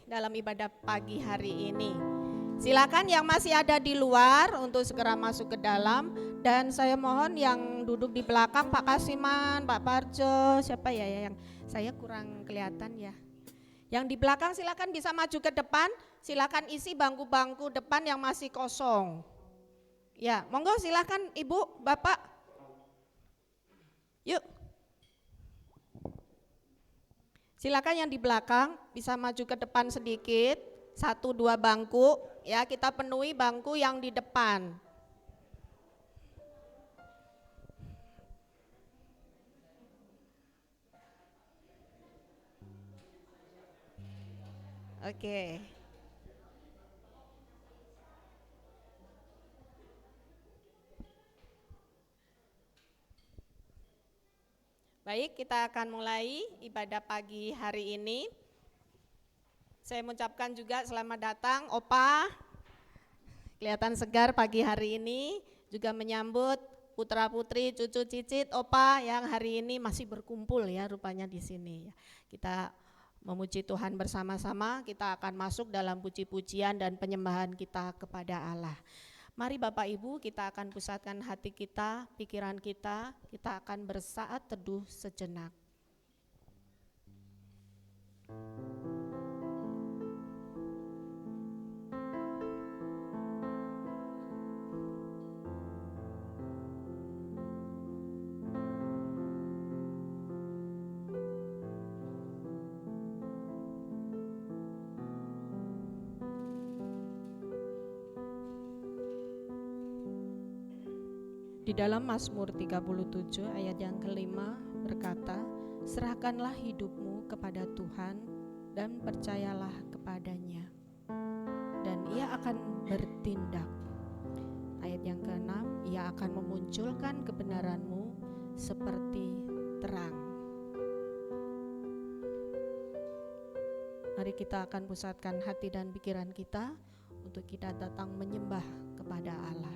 dalam ibadah pagi hari ini. Silakan yang masih ada di luar untuk segera masuk ke dalam, dan saya mohon yang duduk di belakang, Pak Kasiman, Pak Parjo, siapa ya yang saya kurang kelihatan ya. Yang di belakang silakan bisa maju ke depan, silakan isi bangku-bangku depan yang masih kosong. Ya, monggo silakan Ibu, Bapak. Yuk. Silakan yang di belakang bisa maju ke depan sedikit, 1-2 bangku, ya kita penuhi bangku yang di depan. Oke. Baik, kita akan mulai ibadah pagi hari ini. Saya mengucapkan juga selamat datang Opa. Kelihatan segar pagi hari ini, juga menyambut putra-putri, cucu cicit Opa yang hari ini masih berkumpul ya rupanya di sini. Kita memuji Tuhan bersama-sama, kita akan masuk dalam puji-pujian dan penyembahan kita kepada Allah. Mari Bapak Ibu, kita akan pusatkan hati kita, pikiran kita akan bersaat teduh sejenak. Di dalam Mazmur 37 ayat yang kelima berkata, serahkanlah hidupmu kepada Tuhan dan percayalah kepadanya, dan ia akan bertindak. Ayat yang keenam, ia akan memunculkan kebenaranmu seperti terang. Mari kita akan pusatkan hati dan pikiran kita untuk kita datang menyembah kepada Allah.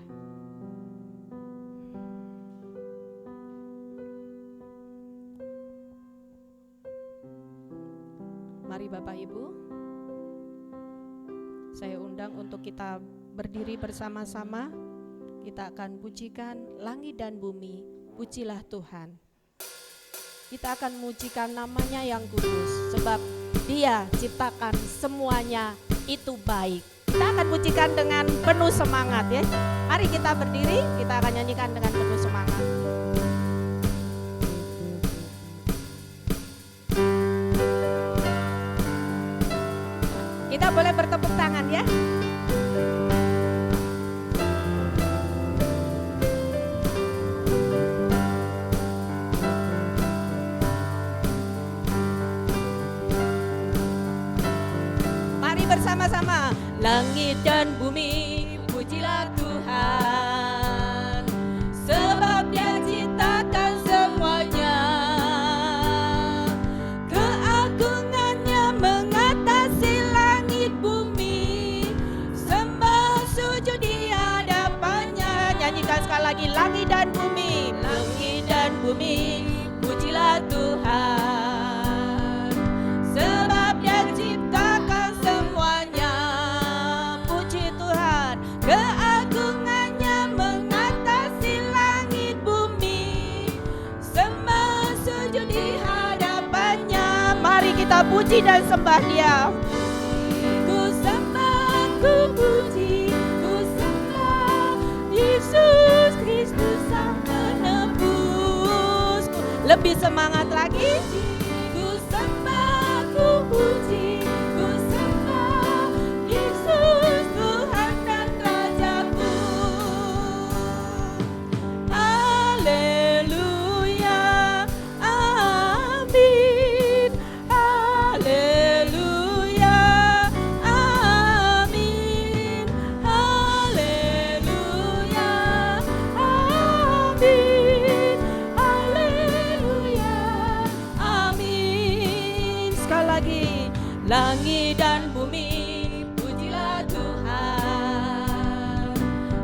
Mari Bapak Ibu, saya undang untuk kita berdiri bersama-sama. Kita akan pujikan langit dan bumi, pujilah Tuhan. Kita akan memujikan namanya yang kudus, sebab Dia ciptakan semuanya itu baik. Kita akan pujikan dengan penuh semangat ya. Mari kita berdiri, kita akan nyanyikan dengan penuh semangat. Kita boleh bertepuk tangan ya. Mari bersama-sama. Langit dan bumi, pujilah Tuhan, sebab Dia ciptakan semuanya. Keagungannya mengatasi langit bumi, sembah sujud di hadapannya. Nyanyikan sekali lagi, langit dan bumi, pujilah Tuhan, sebab Dia ciptakan semuanya. Puji Tuhan, keagungannya mengatasi langit bumi, sembah sujud di hadapannya. Mari kita puji dan sembah Dia. Ku sembah, ku puji, ku sembah Yesus Kristus Sang Penebus. Lebih semangat lagi. Ku sembah, ku puji, ku sembah Yesus Tuhan dan Rajaku. Haleluya, amin. Haleluya, amin. Haleluya, amin. Haleluya, amin. Sekali lagi, langit dan bumi, pujilah Tuhan,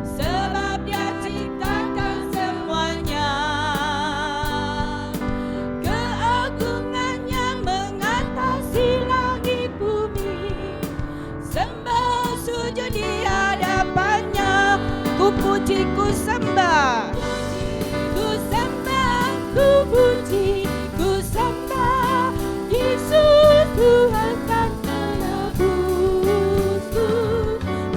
sebab Dia ciptakan semuanya. Keagungannya mengatasi langit bumi, puji, ku sembah. Ku sembah, ku puji, ku sembah. Yesus Tuhan dan penebusku.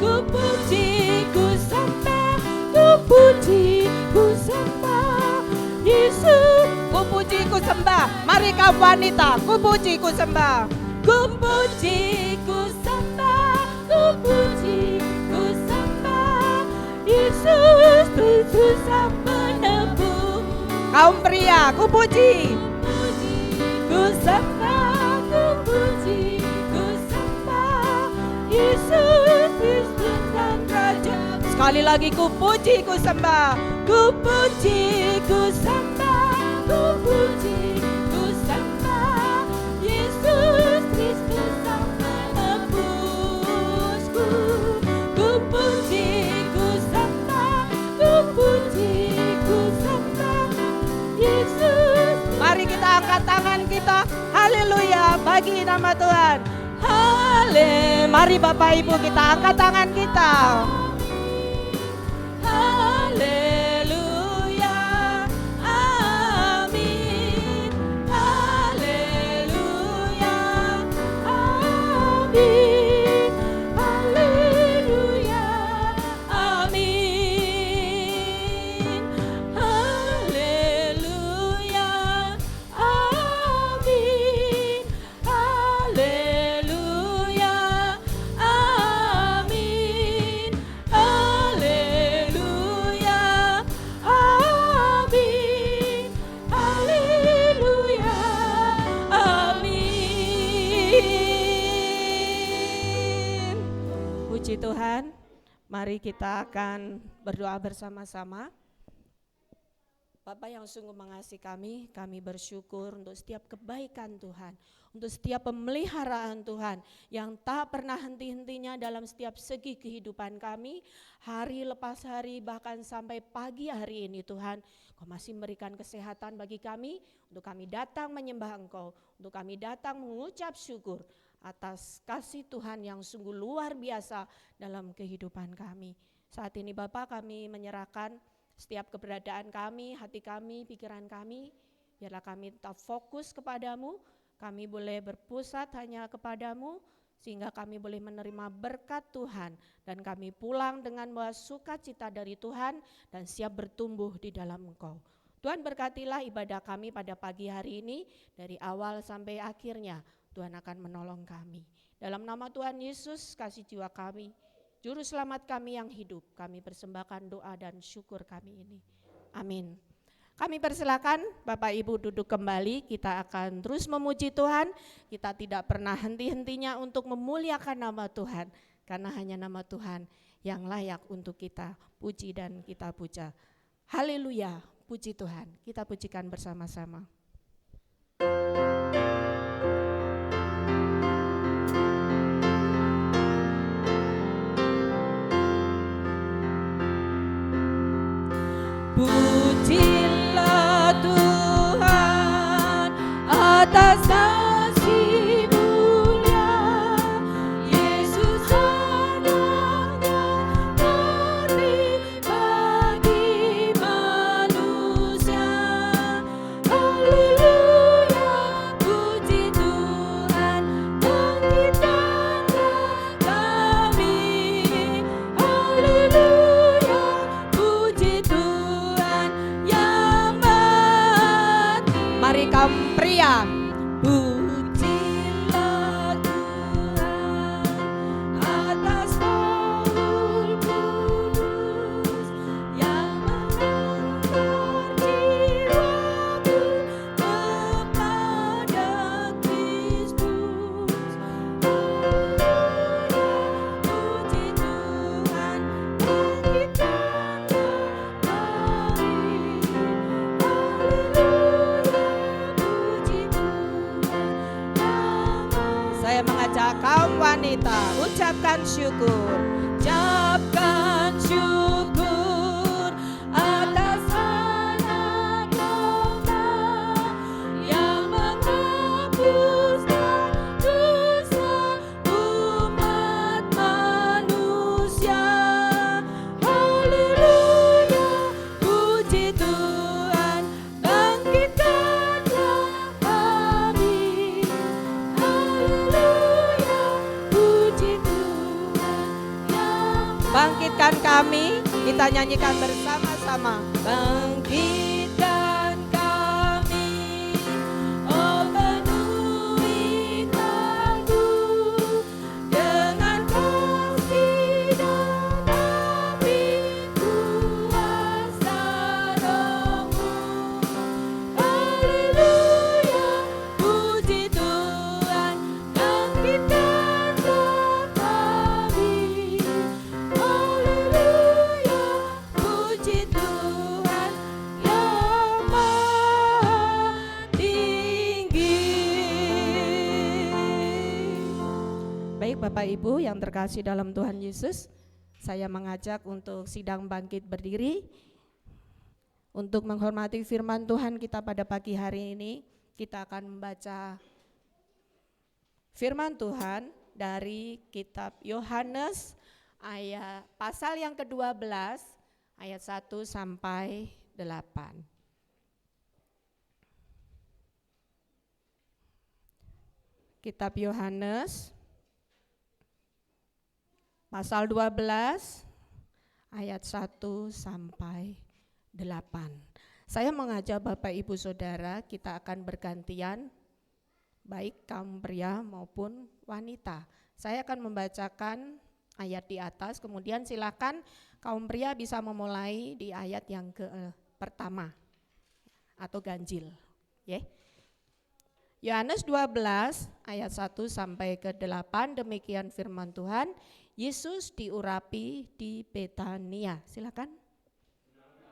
Ku puji, ku sembah, ku puji, ku sembah. Yesus, ku puji, ku sembah. Mari kaum wanita, ku puji, ku sembah. Ku puji, ku sembah, ku puji, ku sembah. Yesus Tuhan Sang Penebus. Kaum pria, ku puji, ku sembah, ku puji, ku sembah. Yesus Kristus dan Raja. Sekali lagi ku puji, ku sembah. Ku puji, ku sembah, ku puji, ku sembah. Yesus Kristus Sang Penebusku. Ku puji, ku sembah, ku puji, ku sembah. Yesus. Mari kita angkat tangan kita. Haleluya bagi nama Tuhan. Mari Bapak Ibu kita angkat tangan kita. Haleluya, amin. Haleluya, amin. Haleluya, amin. Haleluya, amin. Haleluya, amin. Haleluya, amin. Haleluya, amin. Puji Tuhan. Mari kita akan berdoa bersama-sama. Bapa yang sungguh mengasihi kami bersyukur untuk setiap kebaikan Tuhan, untuk setiap pemeliharaan Tuhan yang tak pernah henti-hentinya dalam setiap segi kehidupan kami, hari lepas hari bahkan sampai pagi hari ini Tuhan. Kau masih memberikan kesehatan bagi kami, untuk kami datang menyembah Engkau, untuk kami datang mengucap syukur atas kasih Tuhan yang sungguh luar biasa dalam kehidupan kami. Saat ini Bapa, kami menyerahkan setiap keberadaan kami, hati kami, pikiran kami, biarlah kami tetap fokus kepadamu, kami boleh berpusat hanya kepadamu, sehingga kami boleh menerima berkat Tuhan, dan kami pulang dengan bawa sukacita dari Tuhan, dan siap bertumbuh di dalam Engkau. Tuhan berkatilah ibadah kami pada pagi hari ini, dari awal sampai akhirnya, Tuhan akan menolong kami. Dalam nama Tuhan Yesus, kasih jiwa kami, Juru Selamat kami yang hidup, kami persembahkan doa dan syukur kami ini. Amin. Kami persilakan Bapak Ibu duduk kembali, kita akan terus memuji Tuhan, kita tidak pernah henti-hentinya untuk memuliakan nama Tuhan, karena hanya nama Tuhan yang layak untuk kita puji dan kita puja. Haleluya, puji Tuhan, kita pujikan bersama-sama. Pujilah Tuhan atas kasih mulia, Yesus anaknya mati bagi manusia. Haleluya, puji Tuhan bangkitkanlah kami. Haleluya, puji Tuhan yang mati. Mari kaum pria, pujilah Tuhan atas Roh Kudus yang mengantar jiwaku kepada Kristus. Haleluya, puji Tuhan bangkitkanlah kami. Haleluya, puji Tuhan yang mati. Saya mengajak kaum wanita, ucapkan syukur. Ucapkan syukur atas anak domba yang menghapuskan dosa umat manusia. Haleluya, bangkitkan kami. Kita nyanyikan bersama-sama. Bangkitkan kami, oh penuhi kalbu dengan kasih dan api kuasa Roh-Mu. Haleluya, puji Tuhan, bangkitkan kami. Haleluya, puji Tuhan yang maha tinggi. Baik Bapak Ibu yang terkasih dalam Tuhan Yesus, saya mengajak untuk sidang bangkit berdiri untuk menghormati firman Tuhan kita pada pagi hari ini. Kita akan membaca firman Tuhan dari kitab Yohanes ayat pasal yang ke-12 ayat 1 sampai 8. Kitab Yohanes pasal 12 ayat 1 sampai 8. Saya mengajak Bapak Ibu Saudara, kita akan bergantian baik kaum pria maupun wanita. Saya akan membacakan ayat di atas, kemudian silakan kaum pria bisa memulai di ayat yang pertama atau ganjil. Yohanes 12 ayat 1 sampai ke 8, demikian firman Tuhan. Yesus diurapi di Betania. Silakan.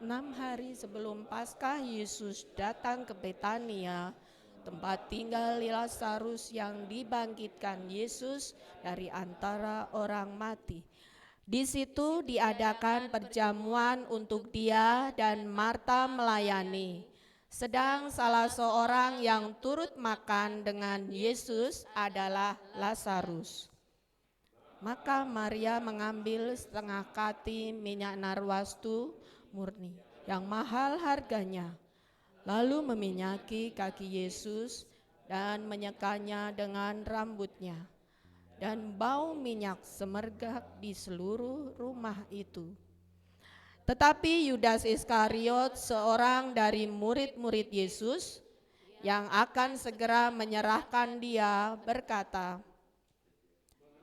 6 hari sebelum Paskah Yesus datang ke Betania, tempat tinggal Lazarus yang dibangkitkan Yesus dari antara orang mati. Di situ diadakan perjamuan untuk dia dan Marta melayani. Sedang salah seorang yang turut makan dengan Yesus adalah Lazarus. Maka Maria mengambil setengah kati minyak narwastu murni yang mahal harganya, lalu meminyaki kaki Yesus dan menyekanya dengan rambutnya. Dan bau minyak semerbak di seluruh rumah itu. Tetapi Yudas Iskariot, seorang dari murid-murid Yesus yang akan segera menyerahkan dia, berkata,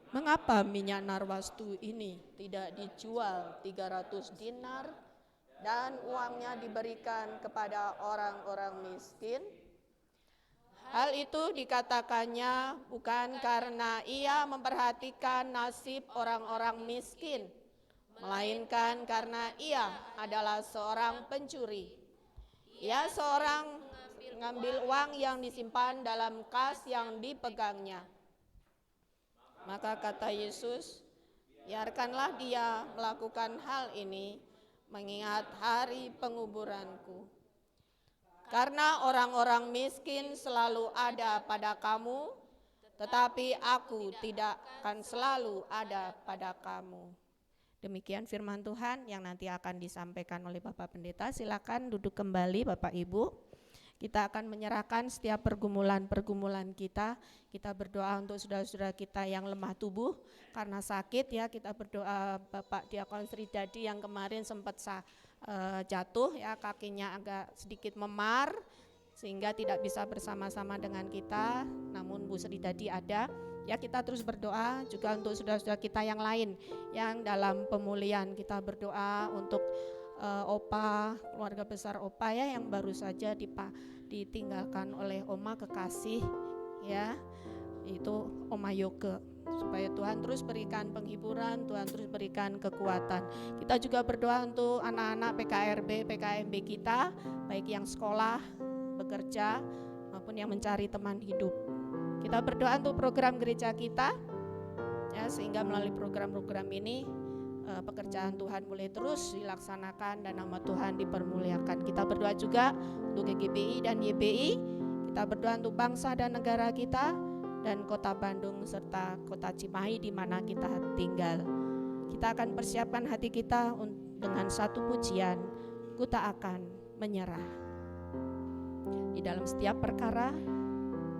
"Mengapa minyak narwastu ini tidak dijual 300 dinar dan uangnya diberikan kepada orang-orang miskin?" Hal itu dikatakannya bukan karena ia memperhatikan nasib orang-orang miskin, melainkan karena ia adalah seorang pencuri. Ia seorang mengambil uang yang disimpan dalam kas yang dipegangnya. Maka kata Yesus, "Biarkanlah dia melakukan hal ini, mengingat hari penguburanku. Karena orang-orang miskin selalu ada pada kamu, tetapi aku tidak akan selalu ada pada kamu." Demikian firman Tuhan yang nanti akan disampaikan oleh Bapak Pendeta. Silakan duduk kembali Bapak Ibu. Kita akan menyerahkan setiap pergumulan kita. Kita berdoa untuk saudara-saudara kita yang lemah tubuh karena sakit ya. Kita berdoa Bapak Diakon Sri Dadi yang kemarin sempat jatuh ya, kakinya agak sedikit memar sehingga tidak bisa bersama-sama dengan kita. Namun Bu Sri Dadi ada. Ya, kita terus berdoa juga untuk saudara-saudara kita yang lain yang dalam pemulihan. Kita berdoa untuk Opa, keluarga besar Opa ya, yang baru saja ditinggalkan oleh Oma kekasih ya, itu Oma Yoke. Supaya Tuhan terus berikan penghiburan, Tuhan terus berikan kekuatan. Kita juga berdoa untuk anak-anak PKRB, PKMB kita, baik yang sekolah, bekerja, maupun yang mencari teman hidup. Kita berdoa untuk program gereja kita ya, sehingga melalui program-program ini pekerjaan Tuhan boleh terus dilaksanakan dan nama Tuhan dipermuliakan. Kita berdoa juga untuk GGBI dan YBI. Kita berdoa untuk bangsa dan negara kita dan kota Bandung serta kota Cimahi di mana kita tinggal. Kita akan persiapkan hati kita dengan satu pujian, "Ku tak akan menyerah." Di dalam setiap perkara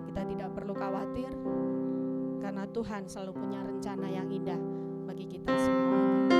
kita tidak perlu khawatir karena Tuhan selalu punya rencana yang indah bagi kita semuanya.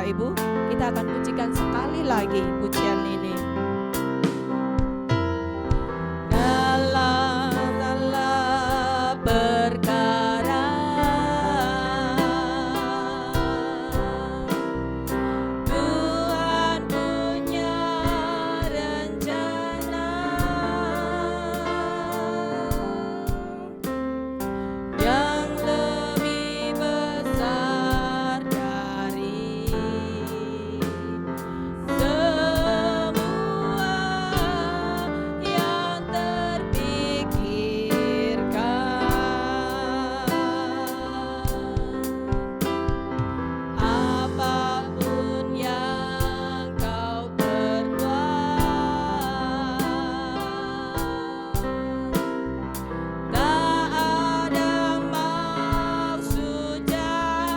Bapak Ibu, kita akan pujikan sekali lagi pujian ini. Dalam perkara Tuhan punya rencana yang lebih besar dari semua yang terpikirkan. Apapun yang kau perbuat, tak ada maksud jahat,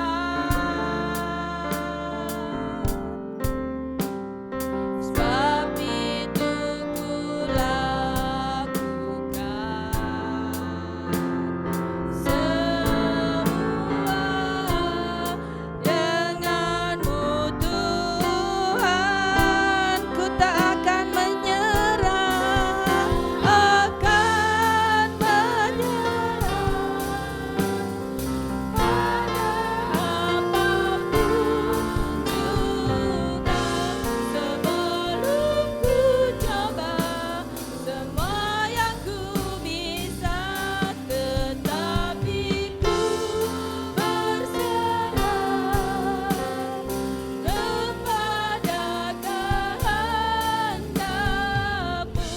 sebab itu kulakukan semua denganmu Tuhan. Ku tak akan menyerah, akan menyerah pada apapun juga, sebelum ku coba semua yang ku bisa, tetapi ku berserah kepada kehendak-Mu.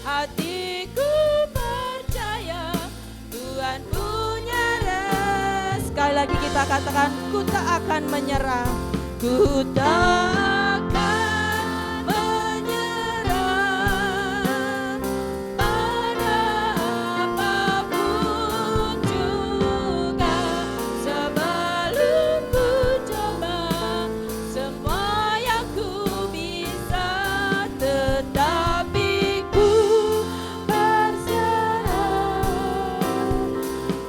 Hatiku percaya Tuhan punya rencana. Sekali lagi kita katakan, ku tak akan menyerah, ku tak akan menyerah pada apapun juga, sebelum ku coba semua yang ku bisa, tetapi ku berserah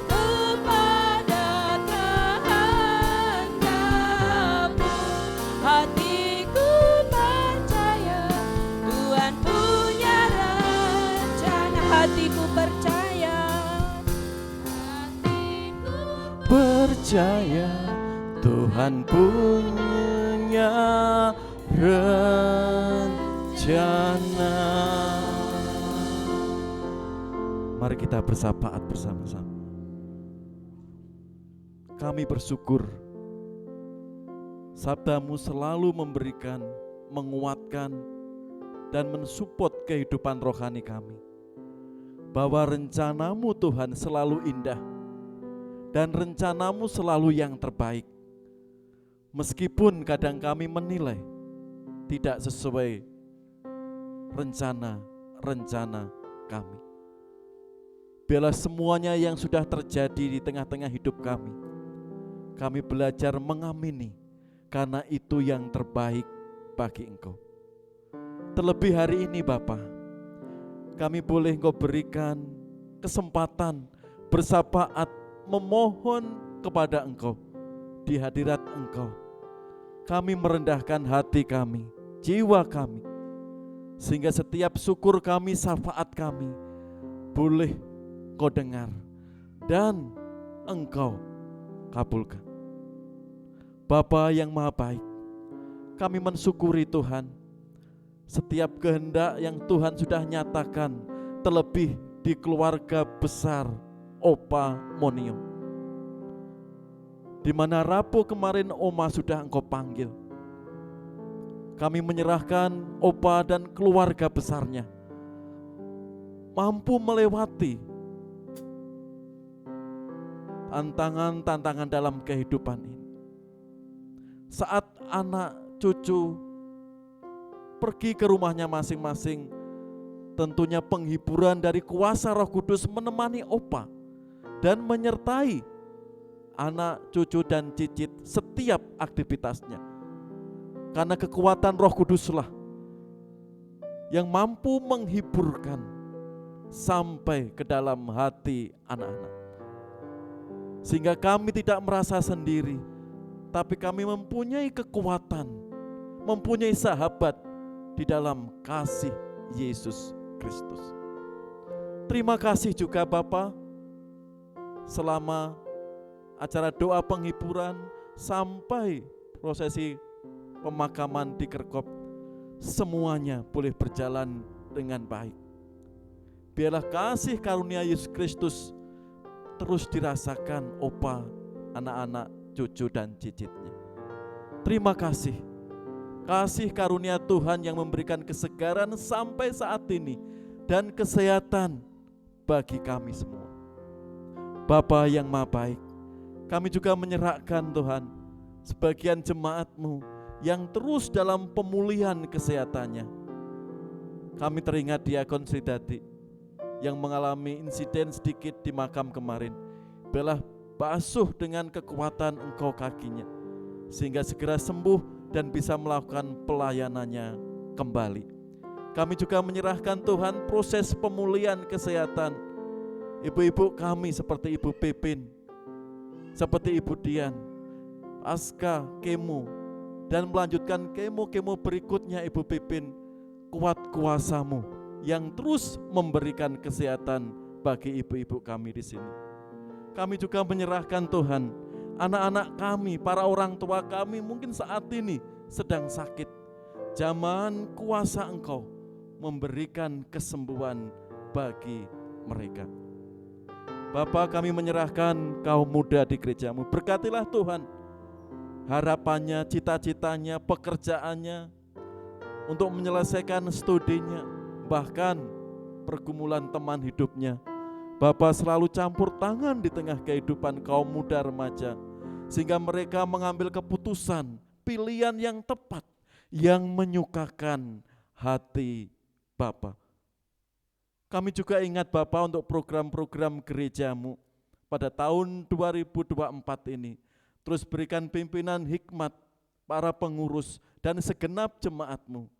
kepada kehendak-Mu. Hatiku percaya Tuhan punya rencana. Hatiku percaya, hatiku Percaya Tuhan punya rencana. Mari kita bersahabat bersama-sama. Kami bersyukur sabda-Mu selalu memberikan, menguatkan, dan mensupport kehidupan rohani kami. Bahwa rencana-Mu Tuhan selalu indah, dan rencana-Mu selalu yang terbaik. Meskipun kadang kami menilai tidak sesuai rencana kami. Biarlah semuanya yang sudah terjadi di tengah-tengah hidup kami belajar mengamini, karena itu yang terbaik bagi Engkau. Terlebih hari ini Bapa, kami boleh Engkau berikan kesempatan bersahabat memohon kepada Engkau di hadirat Engkau. Kami merendahkan hati kami, jiwa kami, sehingga setiap syukur kami, syafaat kami boleh Engkau dengar dan Engkau kabulkan. Bapa yang Maha Baik, kami mensyukuri Tuhan setiap kehendak yang Tuhan sudah nyatakan, terlebih di keluarga besar Opa Monio, di mana Rabu kemarin Oma sudah Engkau panggil. Kami menyerahkan Opa dan keluarga besarnya mampu melewati tantangan-tantangan dalam kehidupan ini. Saat anak cucu pergi ke rumahnya masing-masing, tentunya penghiburan dari kuasa Roh Kudus menemani Opa dan menyertai anak cucu dan cicit setiap aktivitasnya. Karena kekuatan Roh Kuduslah yang mampu menghiburkan sampai ke dalam hati anak-anak. Sehingga kami tidak merasa sendiri, tapi kami mempunyai kekuatan, mempunyai sahabat di dalam kasih Yesus Kristus. Terima kasih juga Bapa, selama acara doa penghiburan sampai prosesi pemakaman di Kerkop, semuanya boleh berjalan dengan baik. Biarlah kasih karunia Yesus Kristus terus dirasakan Opa, anak-anak, cucu dan cicitnya. Terima kasih. Kasih karunia Tuhan yang memberikan kesegaran sampai saat ini dan kesehatan bagi kami semua. Bapa yang Maha Baik, kami juga menyerahkan Tuhan sebagian jemaat-Mu yang terus dalam pemulihan kesehatannya. Kami teringat Diakon Sri Dadi yang mengalami insiden sedikit di makam kemarin. Biarlah basuh dengan kekuatan Engkau kakinya, sehingga segera sembuh dan bisa melakukan pelayanannya kembali. Kami juga menyerahkan Tuhan proses pemulihan kesehatan ibu-ibu kami seperti Ibu Pepin, seperti Ibu Dian, pasca kemo dan melanjutkan kemo berikutnya. Ibu Pepin, kuat kuasa-Mu yang terus memberikan kesehatan bagi ibu-ibu kami di sini. Kami juga menyerahkan Tuhan anak-anak kami, para orang tua kami mungkin saat ini sedang sakit. Zaman kuasa Engkau memberikan kesembuhan bagi mereka. Bapa, kami menyerahkan kaum muda di gereja-Mu. Berkatilah Tuhan harapannya, cita-citanya, pekerjaannya, untuk menyelesaikan studinya, bahkan pergumulan teman hidupnya. Bapa selalu campur tangan di tengah kehidupan kaum muda remaja, sehingga mereka mengambil keputusan, pilihan yang tepat, yang menyukakan hati Bapa. Kami juga ingat Bapa untuk program-program gereja-Mu pada tahun 2024 ini. Terus berikan pimpinan hikmat para pengurus dan segenap jemaat-Mu.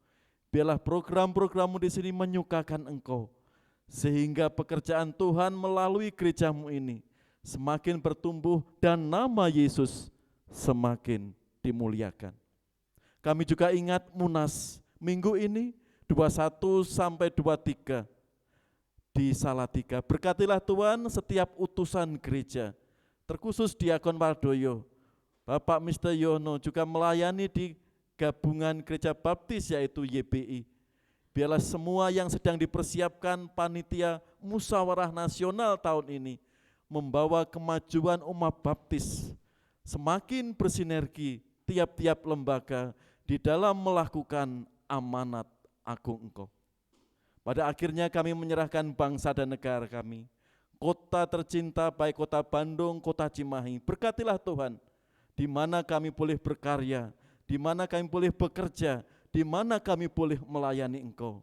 Biarlah program-program-Mu di sini menyukakan Engkau, sehingga pekerjaan Tuhan melalui gereja-Mu ini semakin bertumbuh dan nama Yesus semakin dimuliakan. Kami juga ingat Munas minggu ini 21 sampai 23 di Salatiga. Berkatilah Tuhan setiap utusan gereja, terkhusus Diakon Wardoyo, Bapak Mr. Yono juga melayani di gabungan gereja baptis yaitu YBI. Biarlah semua yang sedang dipersiapkan panitia musyawarah nasional tahun ini membawa kemajuan umat baptis, semakin bersinergi tiap-tiap lembaga di dalam melakukan amanat agung Engkau. Pada akhirnya kami menyerahkan bangsa dan negara kami, kota tercinta baik kota Bandung, kota Cimahi. Berkatilah Tuhan, di mana kami boleh berkarya, di mana kami boleh bekerja, di mana kami boleh melayani Engkau,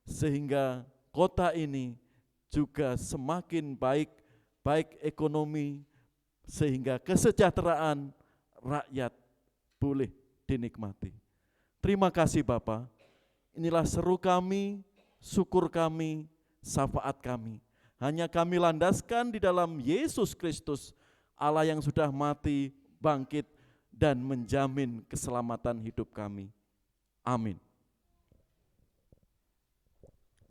sehingga kota ini juga semakin baik ekonomi, sehingga kesejahteraan rakyat boleh dinikmati. Terima kasih Bapa, inilah seru kami, syukur kami, syafaat kami. Hanya kami landaskan di dalam Yesus Kristus, Allah yang sudah mati, bangkit, dan menjamin keselamatan hidup kami. Amin.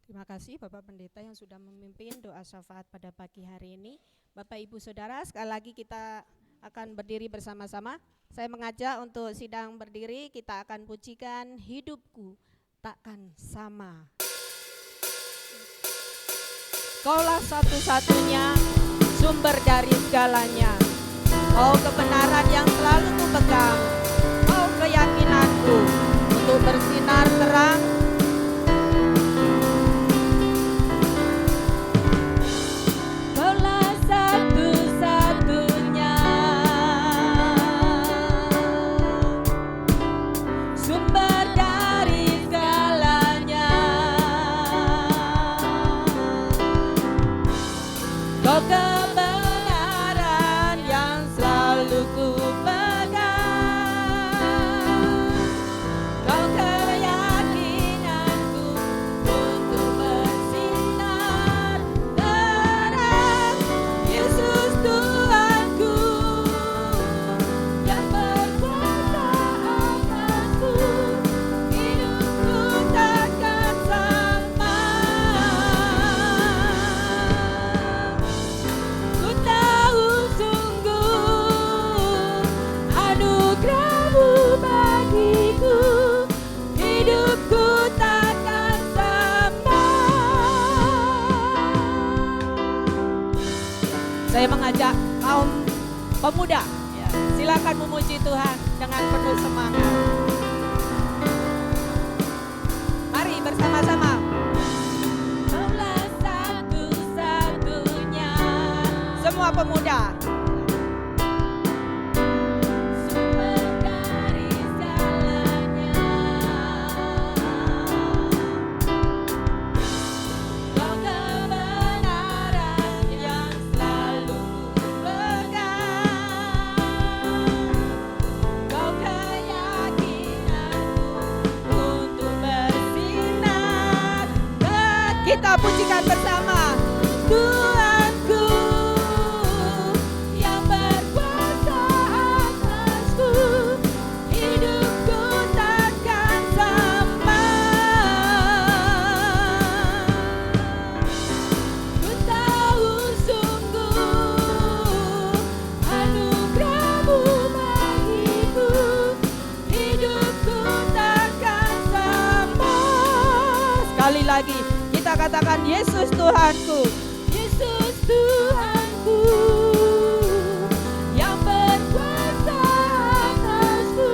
Terima kasih Bapak Pendeta yang sudah memimpin doa syafaat pada pagi hari ini. Bapak Ibu Saudara, sekali lagi kita akan berdiri bersama-sama. Saya mengajak untuk sidang berdiri, kita akan pujikan Hidupku Takkan Sama. Kaulah satu-satunya sumber dari segalanya. Kau kebenaran yang selalu kupegang, kau keyakinanku untuk bersinar terang. Kaulah satu-satunya sumber dari segalanya. Kau kebenaran yang selalu kupegang, kau keyakinan mengajak kaum pemuda, ya, silakan memuji Tuhan dengan penuh semangat. Mari bersama-sama. Kaulah satu-satunya. Semua pemuda. Sumber dari segalanya. Kau kebenaran yang selalu pegang. Kau keyakinanku untuk bersinar. Kita pujikan bersama. Tuhanku yang berkuasa atasku, hidupku takkan sama. Ku tahu sungguh anugerah-Mu bagiku, hidupku takkan sama. Sekali lagi kita katakan, Yesus Tuhanku, Yesus Tuhanku yang berkuasa atasku,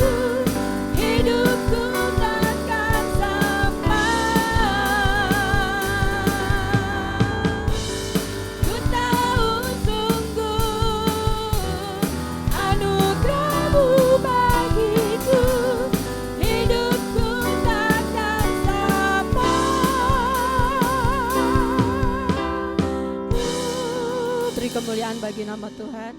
hidupku takkan sama. Ku tahu sungguh anugerah-Mu bagiku, hidupku takkan sama. Beri kemuliaan bagi nama Tuhan.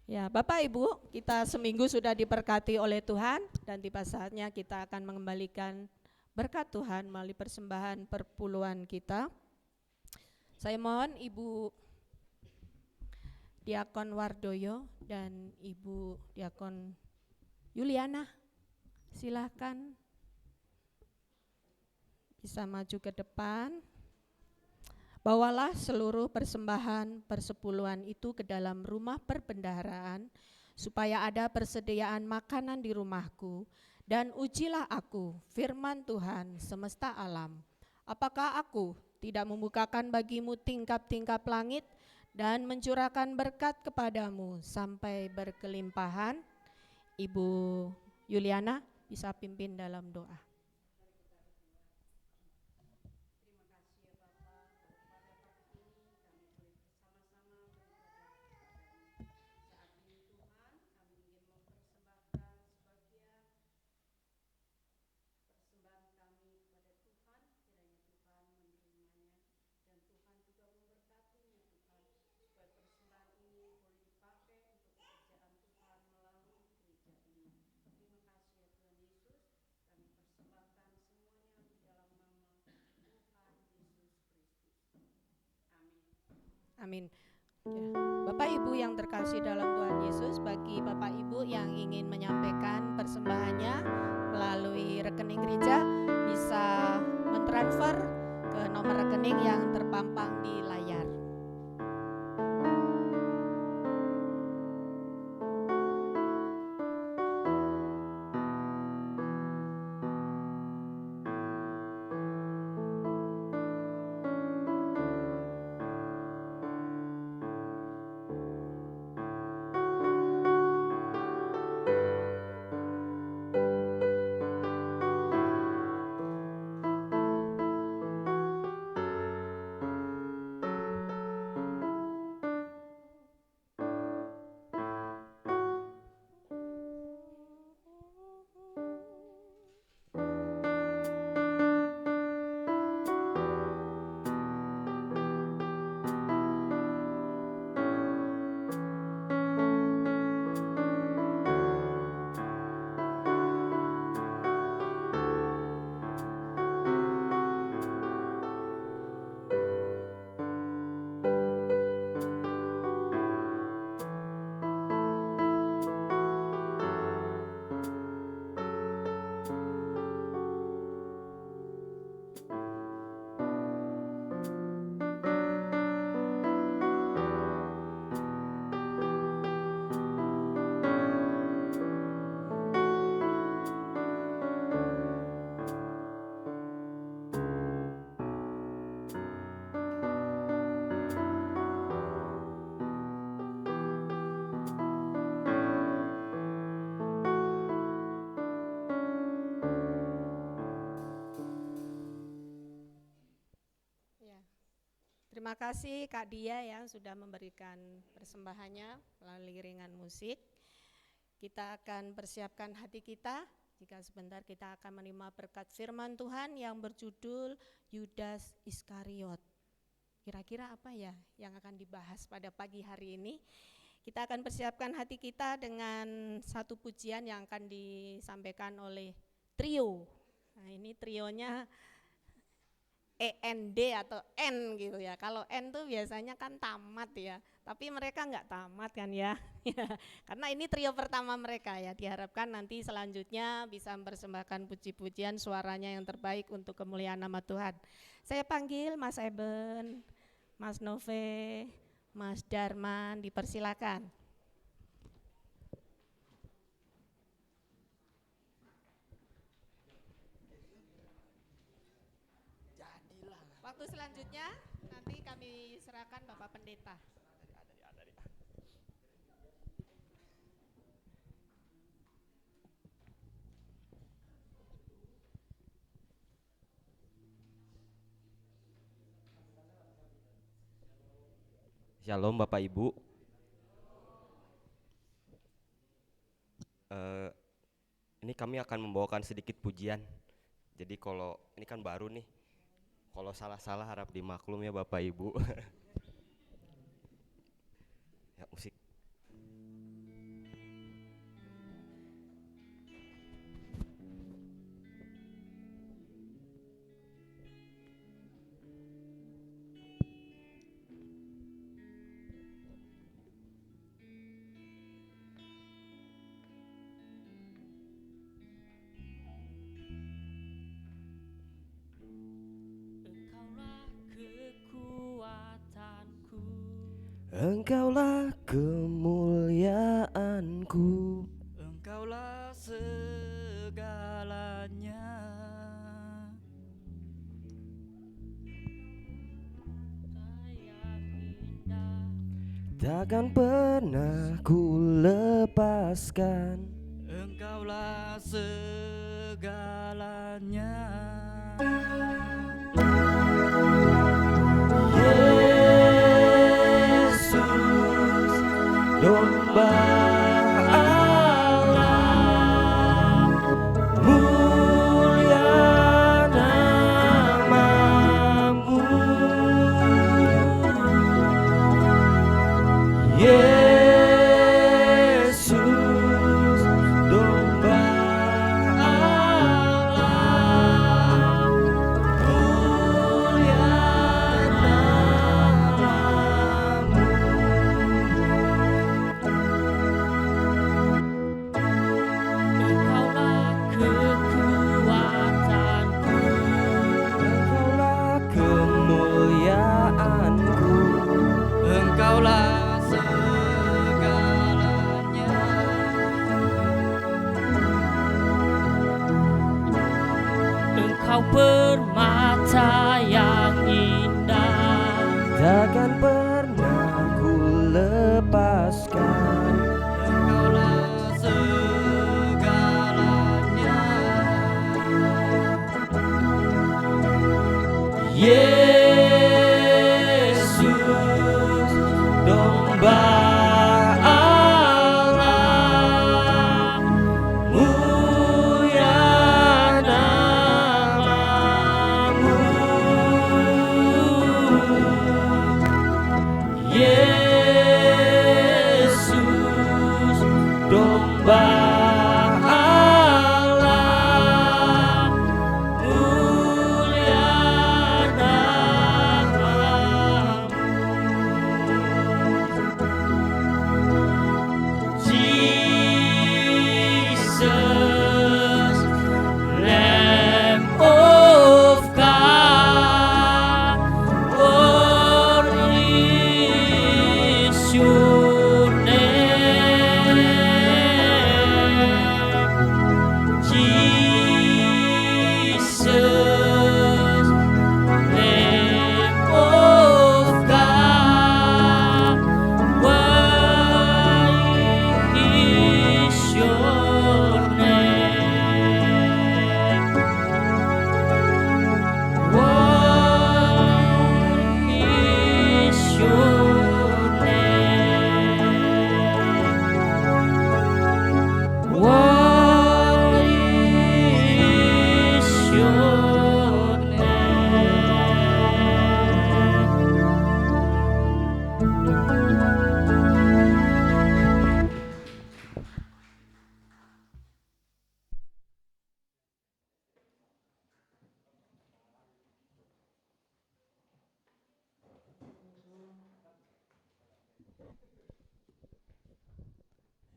Ya, Bapak Ibu, kita seminggu sudah diberkati oleh Tuhan dan tiba saatnya kita akan mengembalikan berkat Tuhan melalui persembahan perpuluhan kita. Saya mohon Ibu Diakon Wardoyo dan Ibu Diakon Yuliana, silahkan bisa maju ke depan. Bawalah seluruh persembahan persepuluhan itu ke dalam rumah perbendaharaan, supaya ada persediaan makanan di rumahku, dan ujilah aku, firman Tuhan semesta alam. Apakah aku tidak membukakan bagimu tingkap-tingkap langit dan mencurahkan berkat kepadamu sampai berkelimpahan? Ibu Yuliana bisa pimpin dalam doa. Amin. Ya. Bapak Ibu yang terkasih dalam Tuhan Yesus, bagi Bapak Ibu yang ingin menyampaikan persembahannya melalui rekening gereja, bisa mentransfer ke nomor rekening yang terpampang di layar. kasih Kak Dia yang sudah memberikan persembahannya melalui iringan musik. Kita akan persiapkan hati kita, jika sebentar kita akan menerima berkat firman Tuhan yang berjudul Yudas Iskariot. Kira-kira apa ya yang akan dibahas pada pagi hari ini? Kita akan persiapkan hati kita dengan satu pujian yang akan disampaikan oleh trio. Nah, ini trionya END atau N gitu ya. Kalau N tuh biasanya kan tamat ya, tapi mereka enggak tamat kan ya. Karena ini trio pertama mereka ya. Diharapkan nanti selanjutnya bisa mempersembahkan puji-pujian suaranya yang terbaik untuk kemuliaan nama Tuhan. Saya panggil Mas Eben, Mas Nove, Mas Darman, dipersilakan. Waktu selanjutnya nanti kami serahkan Bapak Pendeta. Shalom Bapak Ibu. Ini kami akan membawakan sedikit pujian. Jadi kalau ini kan baru nih, kalau salah-salah harap dimaklum ya Bapak Ibu. Ya, musik. Engkaulah kemuliaanku, Engkaulah segalanya. takkan pernah ku lepaskan. Engkaulah segalanya. Yesus, domba Allah, mulia namamu. Yesus, domba Allah, mulia namamu. Engkaulah kekuatanku, Engkaulah kemuliaanku, Engkaulah segalanya. Engkau permata yang indah, takkan pernah ku lepaskan. Engkaulah segalanya. Yesus, domba Allah, mulia namamu.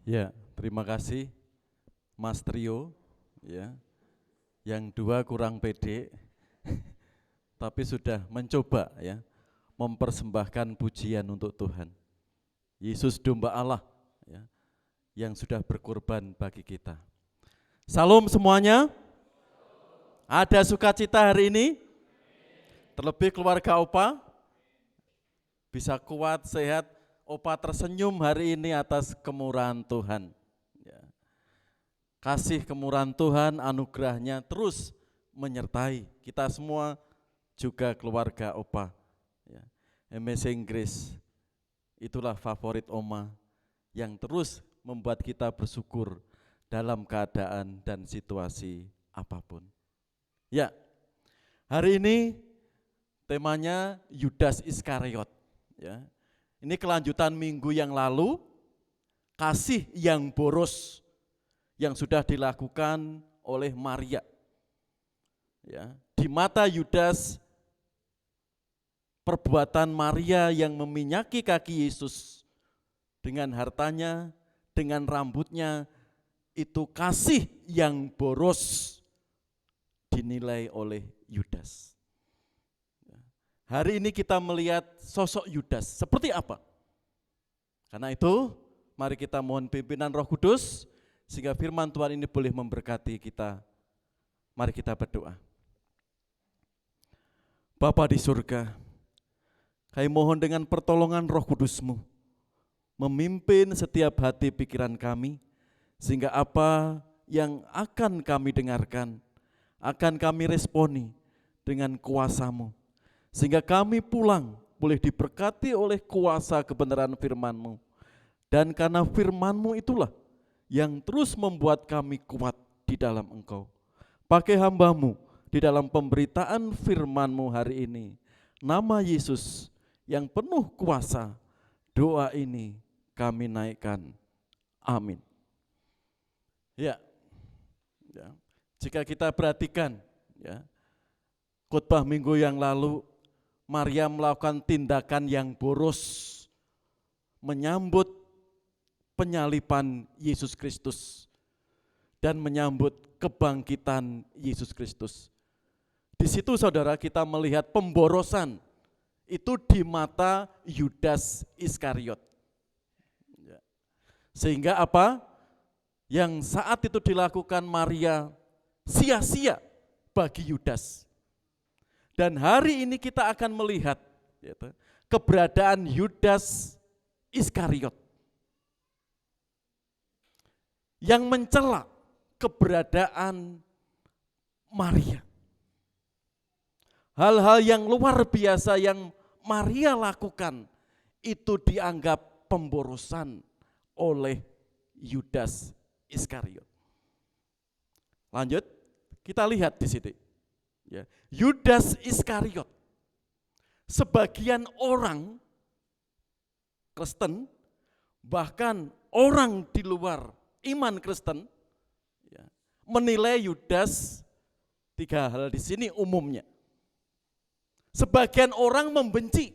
Ya, terima kasih Mas Trio, ya. Yang dua kurang pede, tapi sudah mencoba ya mempersembahkan pujian untuk Tuhan. Yesus domba Allah ya, yang sudah berkorban bagi kita. Salam semuanya. Ada sukacita hari ini? Terlebih keluarga Opa bisa kuat, sehat. Opa tersenyum hari ini atas kemurahan Tuhan. Ya. Kasih kemurahan Tuhan, anugerahnya terus menyertai kita semua, juga keluarga Opa. Ya. Amazing Grace, itulah favorit Oma yang terus membuat kita bersyukur dalam keadaan dan situasi apapun. Ya, hari ini temanya Yudas Iskariot. Ya. Ini kelanjutan minggu yang lalu, kasih yang boros yang sudah dilakukan oleh Maria. Ya, di mata Yudas, perbuatan Maria yang meminyaki kaki Yesus dengan hartanya, dengan rambutnya, itu kasih yang boros dinilai oleh Yudas. Hari ini kita melihat sosok Yudas seperti apa. Karena itu, mari kita mohon pimpinan Roh Kudus sehingga firman Tuhan ini boleh memberkati kita. Mari kita berdoa. Bapa di surga, kami mohon dengan pertolongan Roh Kudus-Mu memimpin setiap hati pikiran kami, sehingga apa yang akan kami dengarkan, akan kami responi dengan kuasa-Mu. Sehingga kami pulang boleh diberkati oleh kuasa kebenaran firman-Mu. Dan karena firman-Mu itulah yang terus membuat kami kuat di dalam Engkau. Pakai hamba-Mu di dalam pemberitaan firman-Mu hari ini. Nama Yesus yang penuh kuasa, doa ini kami naikkan. Amin. Ya, jika kita perhatikan ya, khotbah minggu yang lalu, Maria melakukan tindakan yang boros menyambut penyaliban Yesus Kristus dan menyambut kebangkitan Yesus Kristus. Di situ saudara kita melihat pemborosan itu di mata Yudas Iskariot. Sehingga apa? Yang saat itu dilakukan Maria sia-sia bagi Yudas. Dan hari ini kita akan melihat keberadaan Yudas Iskariot yang mencela keberadaan Maria. Hal-hal yang luar biasa yang Maria lakukan itu dianggap pemborosan oleh Yudas Iskariot. Lanjut, kita lihat di sini. Ya, Yudas Iskariot, sebagian orang Kristen, bahkan orang di luar iman Kristen, ya, menilai Yudas tiga hal di sini umumnya. Sebagian orang membenci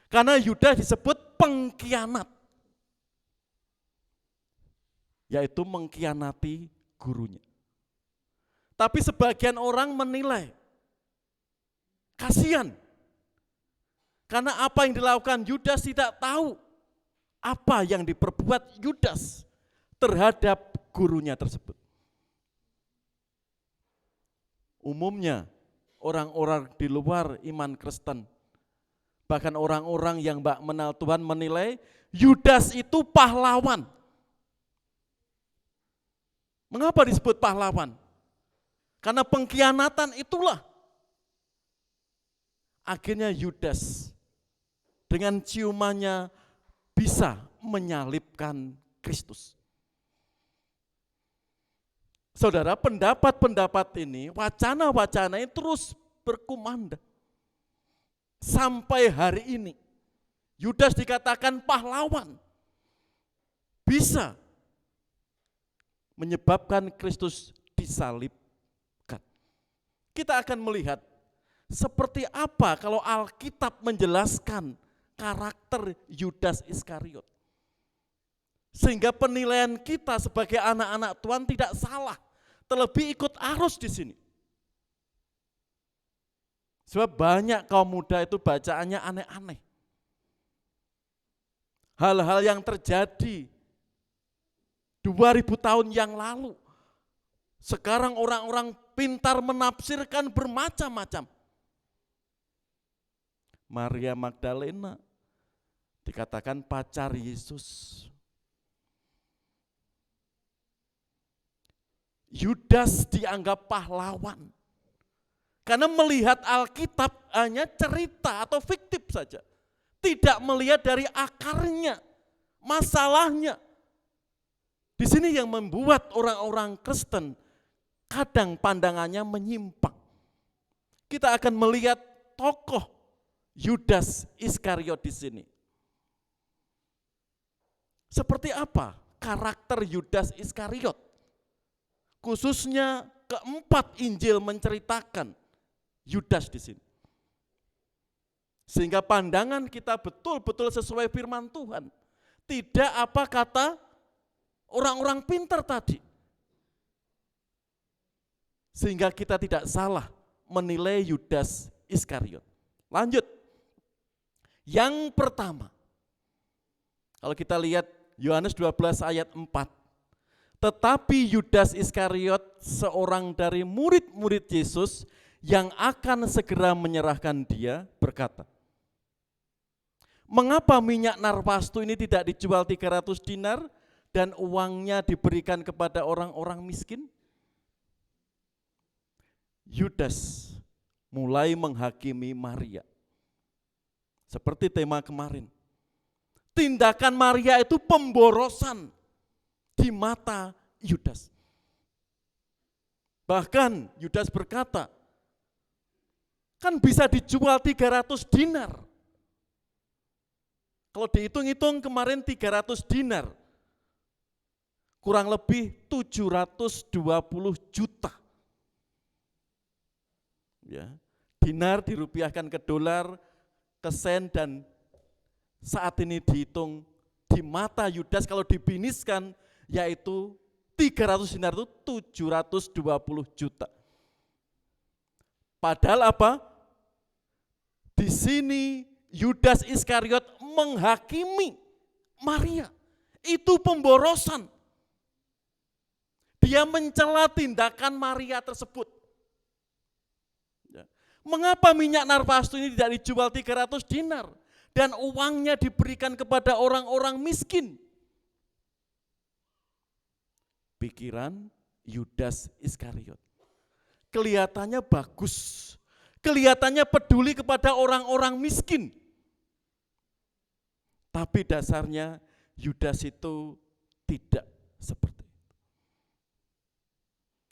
karena Yudas disebut pengkhianat, yaitu mengkhianati gurunya. Tapi sebagian orang menilai kasihan karena apa yang dilakukan Yudas, tidak tahu apa yang diperbuat Yudas terhadap gurunya tersebut. Umumnya orang-orang di luar iman Kristen, bahkan orang-orang yang mbak mengenal Tuhan menilai Yudas itu pahlawan. Mengapa disebut pahlawan? Karena pengkhianatan itulah akhirnya Yudas dengan ciumannya bisa menyalibkan Kristus. Saudara, pendapat-pendapat ini, wacana-wacana ini terus berkumandang. Sampai hari ini, Yudas dikatakan pahlawan. Bisa menyebabkan Kristus disalib. Kita akan melihat seperti apa kalau Alkitab menjelaskan karakter Yudas Iskariot. Sehingga penilaian kita sebagai anak-anak Tuhan tidak salah, terlebih ikut arus di sini. Sebab banyak kaum muda itu bacaannya aneh-aneh. Hal-hal yang terjadi 2000 tahun yang lalu. Sekarang orang-orang pintar menafsirkan bermacam-macam. Maria Magdalena dikatakan pacar Yesus. Yudas dianggap pahlawan. Karena melihat Alkitab hanya cerita atau fiktif saja. Tidak melihat dari akarnya, masalahnya. Di sini yang membuat orang-orang Kristen kadang pandangannya menyimpang. Kita akan melihat tokoh Yudas Iskariot di sini. Seperti apa karakter Yudas Iskariot? Khususnya keempat Injil menceritakan Yudas di sini. Sehingga pandangan kita betul-betul sesuai firman Tuhan. Tidak apa kata orang-orang pintar tadi. Sehingga kita tidak salah menilai Yudas Iskariot. Lanjut. Yang pertama, kalau kita lihat Yohanes 12 ayat 4. Tetapi Yudas Iskariot, seorang dari murid-murid Yesus yang akan segera menyerahkan dia, berkata, mengapa minyak narwastu ini tidak dijual 300 dinar dan uangnya diberikan kepada orang-orang miskin? Yudas mulai menghakimi Maria. Seperti tema kemarin. Tindakan Maria itu pemborosan di mata Yudas. Bahkan Yudas berkata, kan bisa dijual 300 dinar. Kalau dihitung-hitung kemarin 300 dinar, kurang lebih 720 juta. Ya, dinar dirupiahkan ke dolar, ke sen, dan saat ini dihitung di mata Yudas kalau dibiniskan yaitu 300 dinar itu 720 juta. Padahal apa? Di sini Yudas Iskariot menghakimi Maria. Itu pemborosan. Dia mencela tindakan Maria tersebut. Mengapa minyak narwastu ini tidak dijual 300 dinar dan uangnya diberikan kepada orang-orang miskin? Pikiran Yudas Iskariot. Kelihatannya bagus. Kelihatannya peduli kepada orang-orang miskin. Tapi dasarnya Yudas itu tidak seperti itu.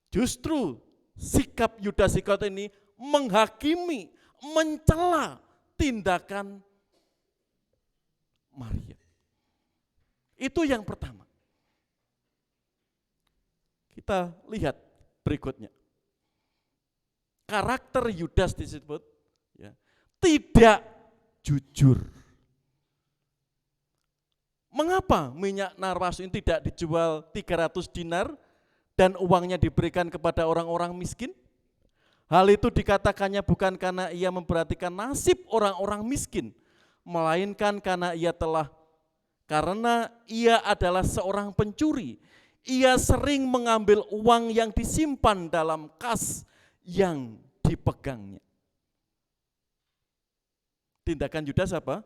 Justru sikap Yudas Iskariot ini menghakimi, mencela tindakan Maria. Itu yang pertama. Kita lihat berikutnya. Karakter Yudas disebut ya, tidak jujur. Mengapa minyak narwastu ini tidak dijual 300 dinar dan uangnya diberikan kepada orang-orang miskin? Hal itu dikatakannya bukan karena ia memperhatikan nasib orang-orang miskin, melainkan karena ia adalah seorang pencuri. Ia sering mengambil uang yang disimpan dalam kas yang dipegangnya. Tindakan Yudas apa?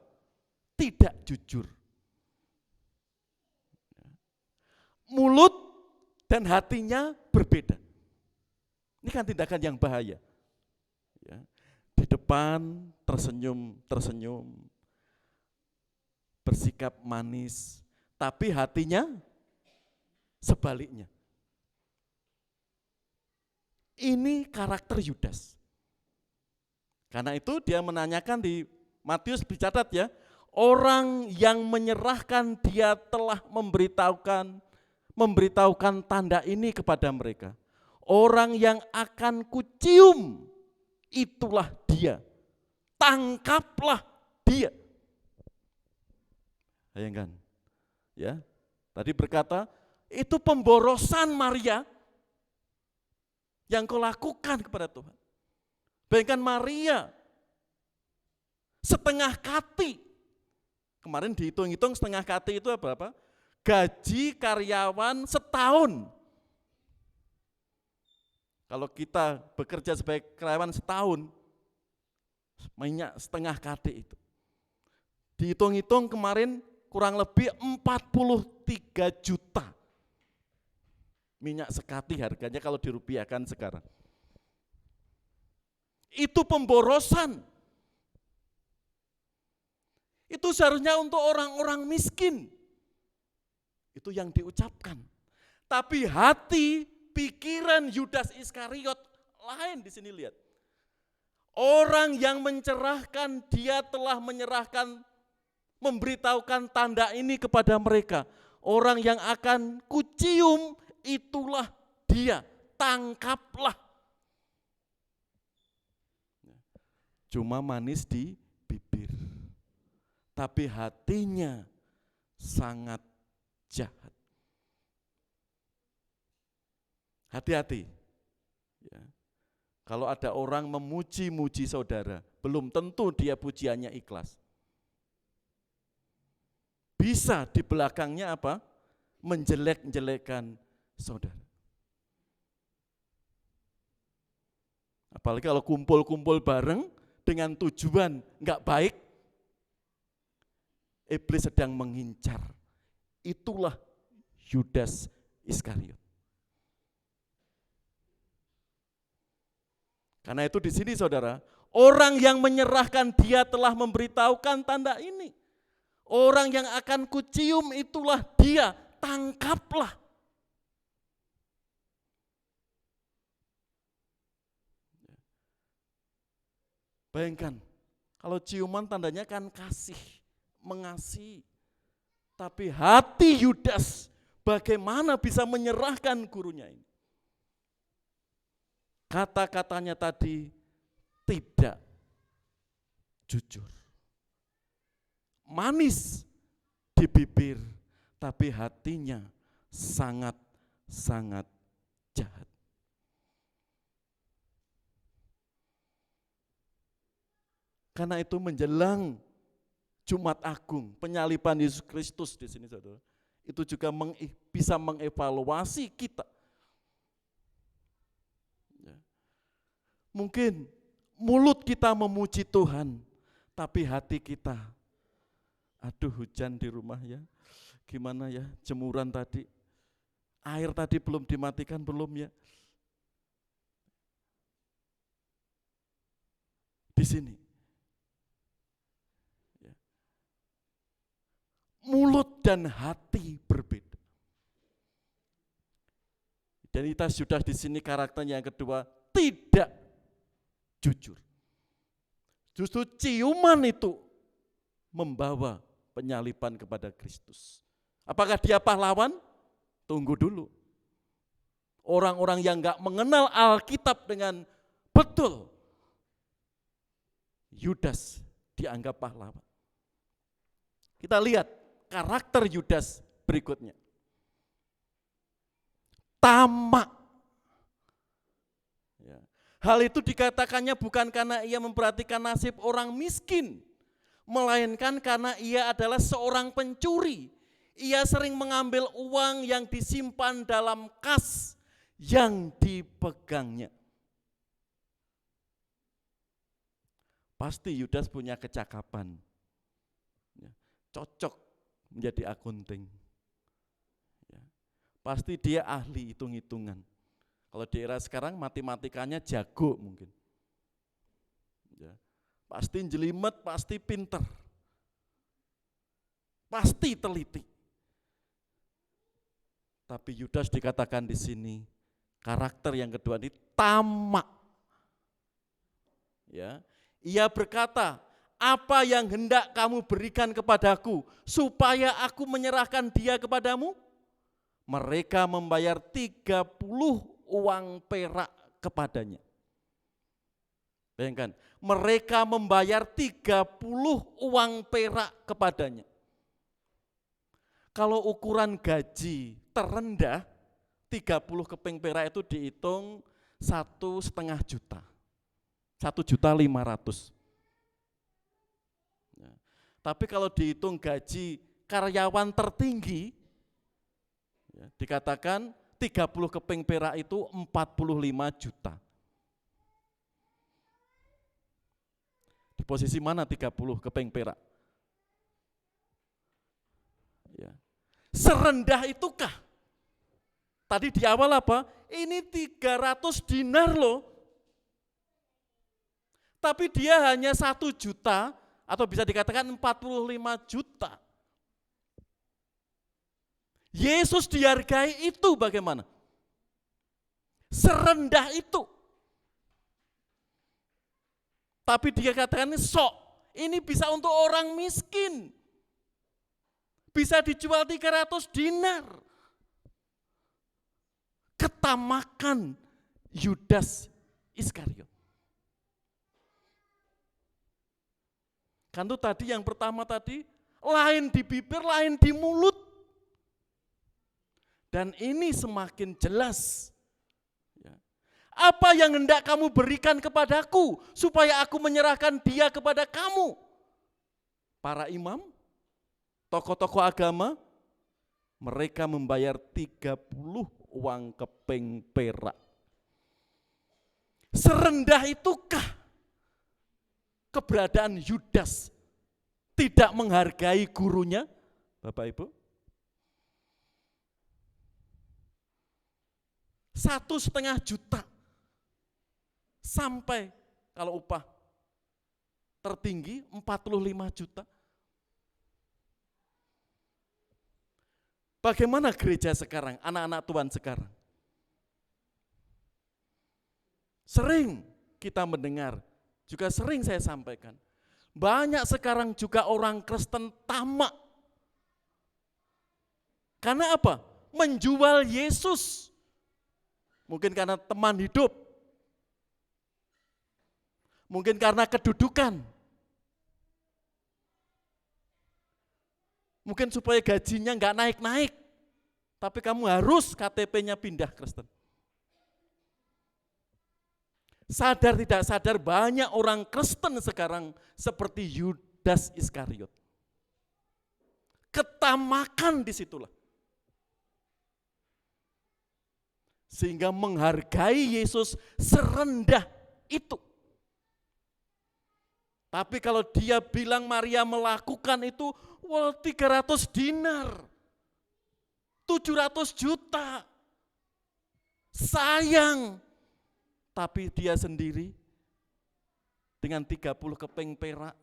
Tidak jujur. Mulut dan hatinya berbeda. Ini kan tindakan yang bahaya. Ya. Di depan tersenyum, bersikap manis, tapi hatinya sebaliknya. Ini karakter Yudas. Karena itu dia menanyakan di Matius, dicatat ya, orang yang menyerahkan dia telah memberitahukan tanda ini kepada mereka. Orang yang akan kucium, itulah dia. Tangkaplah dia. Bayangkan, ya, Tadi berkata, itu pemborosan Maria yang kau lakukan kepada Tuhan. Bayangkan Maria setengah kati. Kemarin dihitung-hitung setengah kati itu apa? Gaji karyawan setahun. Kalau kita bekerja sebagai karyawan setahun, minyak setengah kati itu. Dihitung-hitung kemarin kurang lebih 43 juta. Minyak sekati harganya kalau dirupiahkan sekarang. Itu pemborosan. Itu seharusnya untuk orang-orang miskin. Itu yang diucapkan. Tapi hati, pikiran Yudas Iskariot lain di sini lihat. Orang yang mencerahkan, dia telah menyerahkan, memberitahukan tanda ini kepada mereka. Orang yang akan kucium, itulah dia, tangkaplah. Cuma manis di bibir, tapi hatinya sangat jahat. Hati-hati. Ya. Kalau ada orang memuji-muji saudara, belum tentu dia pujiannya ikhlas. Bisa di belakangnya apa? Menjelek-jelekan saudara. Apalagi kalau kumpul-kumpul bareng dengan tujuan enggak baik, iblis sedang mengincar. Itulah Yudas Iskariot. Karena itu di sini saudara, orang yang menyerahkan dia telah memberitahukan tanda ini. Orang yang akan kucium itulah dia, tangkaplah. Bayangkan, kalau ciuman tandanya kan kasih, mengasihi. Tapi hati Yudas bagaimana bisa menyerahkan gurunya ini? Kata-katanya tadi tidak jujur. Manis di bibir, tapi hatinya sangat-sangat jahat. Karena itu menjelang Jumat Agung, penyaliban Yesus Kristus di sini saudara, itu juga bisa mengevaluasi kita. Ya. Mungkin mulut kita memuji Tuhan, tapi hati kita, aduh hujan di rumah ya, gimana ya jemuran tadi, air tadi belum dimatikan belum ya. Di sini. Mulut dan hati berbeda. Identitas Yudas di sini karakternya yang kedua, tidak jujur. Justru ciuman itu membawa penyaliban kepada Kristus. Apakah dia pahlawan? Tunggu dulu. Orang-orang yang enggak mengenal Alkitab dengan betul, Yudas dianggap pahlawan. Kita lihat karakter Yudas berikutnya. Tamak. Ya. Hal itu dikatakannya bukan karena ia memperhatikan nasib orang miskin, melainkan karena ia adalah seorang pencuri. Ia sering mengambil uang yang disimpan dalam kas yang dipegangnya. Pasti Yudas punya kecakapan. Ya. Cocok menjadi akunting. Ya. Pasti dia ahli hitung-hitungan. Kalau di era sekarang matematikanya jago mungkin. Ya. Pasti jelimet, pasti pinter. Pasti teliti. Tapi Yudas dikatakan di sini, karakter yang kedua ini tamak. Ya. Ia berkata, apa yang hendak kamu berikan kepadaku supaya aku menyerahkan dia kepadamu? Mereka membayar 30 uang perak kepadanya. Bayangkan, mereka membayar 30 uang perak kepadanya. Kalau ukuran gaji terendah 30 keping perak itu dihitung 1,5 juta. 1.500.000. Ya. Tapi kalau dihitung gaji karyawan tertinggi, ya, dikatakan 30 keping perak itu 45 juta. Di posisi mana 30 keping perak? Ya. Serendah itukah? Tadi di awal apa? Ini 300 dinar loh. Tapi dia hanya 1 juta atau bisa dikatakan 45 juta. Yesus dihargai itu bagaimana? Serendah itu. Tapi dia katakan sok, ini bisa untuk orang miskin. Bisa dijual 300 dinar. Ketamakan Yudas Iskariot. Kan itu tadi yang pertama tadi, lain di bibir, lain di mulut. Dan ini semakin jelas. Apa yang hendak kamu berikan kepadaku, supaya aku menyerahkan dia kepada kamu? Para imam, tokoh-tokoh agama, mereka membayar 30 uang keping perak. Serendah itukah keberadaan Yudas tidak menghargai gurunya, Bapak Ibu? 1,5 juta sampai kalau upah tertinggi 45 juta. Bagaimana gereja sekarang, anak-anak Tuhan sekarang? Sering kita mendengar, juga sering saya sampaikan, banyak sekarang juga orang Kristen tamak. Karena apa? Menjual Yesus. Mungkin karena teman hidup. Mungkin karena kedudukan. Mungkin supaya gajinya enggak naik-naik. Tapi kamu harus KTP-nya pindah Kristen. Sadar tidak sadar banyak orang Kristen sekarang seperti Yudas Iskariot. Ketamakan disitulah. Sehingga menghargai Yesus serendah itu. Tapi kalau dia bilang Maria melakukan itu, 300 dinar, 700 juta, sayang. Tapi dia sendiri dengan 30 keping perak,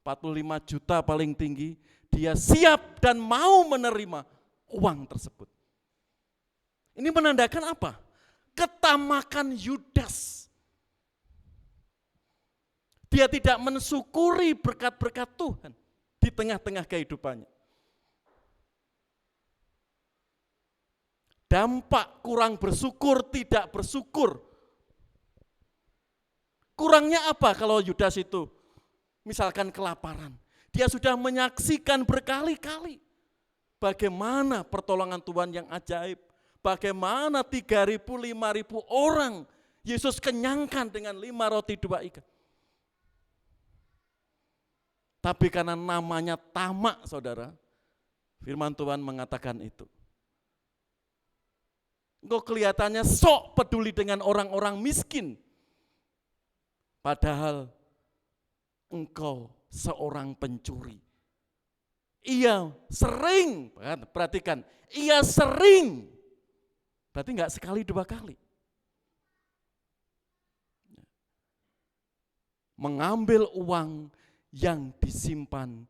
45 juta paling tinggi, dia siap dan mau menerima uang tersebut. Ini menandakan apa? Ketamakan Yudas. Dia tidak mensyukuri berkat-berkat Tuhan di tengah-tengah kehidupannya. Dampak kurang bersyukur, tidak bersyukur. Kurangnya apa kalau Yudas itu? Misalkan kelaparan. Dia sudah menyaksikan berkali-kali bagaimana pertolongan Tuhan yang ajaib. Bagaimana 3.000, 5.000 orang Yesus kenyangkan dengan 5 roti 2 ikan. Tapi karena namanya tamak, saudara, firman Tuhan mengatakan itu. Engkau kelihatannya sok peduli dengan orang-orang miskin. Padahal engkau seorang pencuri. Ia sering, perhatikan, ia sering, berarti enggak sekali 2 kali. Mengambil uang yang disimpan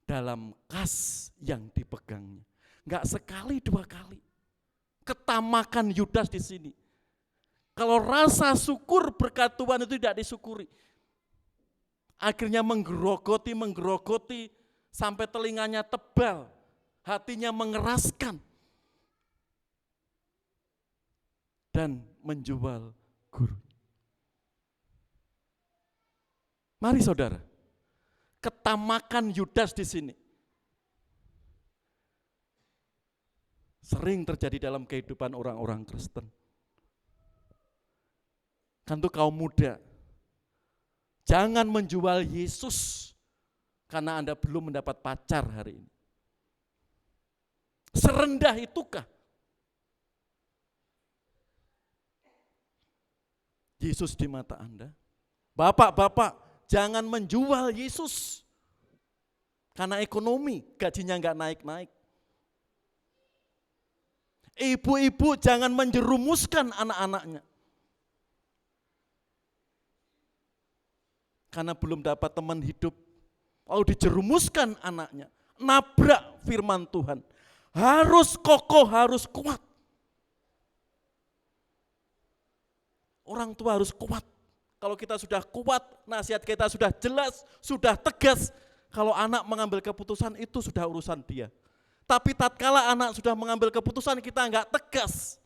dalam kas yang dipegangnya. Enggak sekali 2 kali. Ketamakan Yudas di sini. Kalau rasa syukur berkat Tuhan itu tidak disyukuri. Akhirnya menggerogoti sampai telinganya tebal, hatinya mengeraskan. Dan menjual guru. Mari saudara, ketamakan Yudas di sini sering terjadi dalam kehidupan orang-orang Kristen. Kan tuh kaum muda, jangan menjual Yesus karena Anda belum mendapat pacar hari ini. Serendah itukah Yesus di mata Anda? Bapak-bapak, jangan menjual Yesus karena ekonomi, gajinya enggak naik-naik. Ibu-ibu jangan menjerumuskan anak-anaknya karena belum dapat teman hidup, lalu dijerumuskan anaknya, nabrak firman Tuhan. Harus kokoh, harus kuat. Orang tua harus kuat. Kalau kita sudah kuat, nasihat kita sudah jelas, sudah tegas. Kalau anak mengambil keputusan itu sudah urusan dia. Tapi tatkala anak sudah mengambil keputusan kita enggak tegas,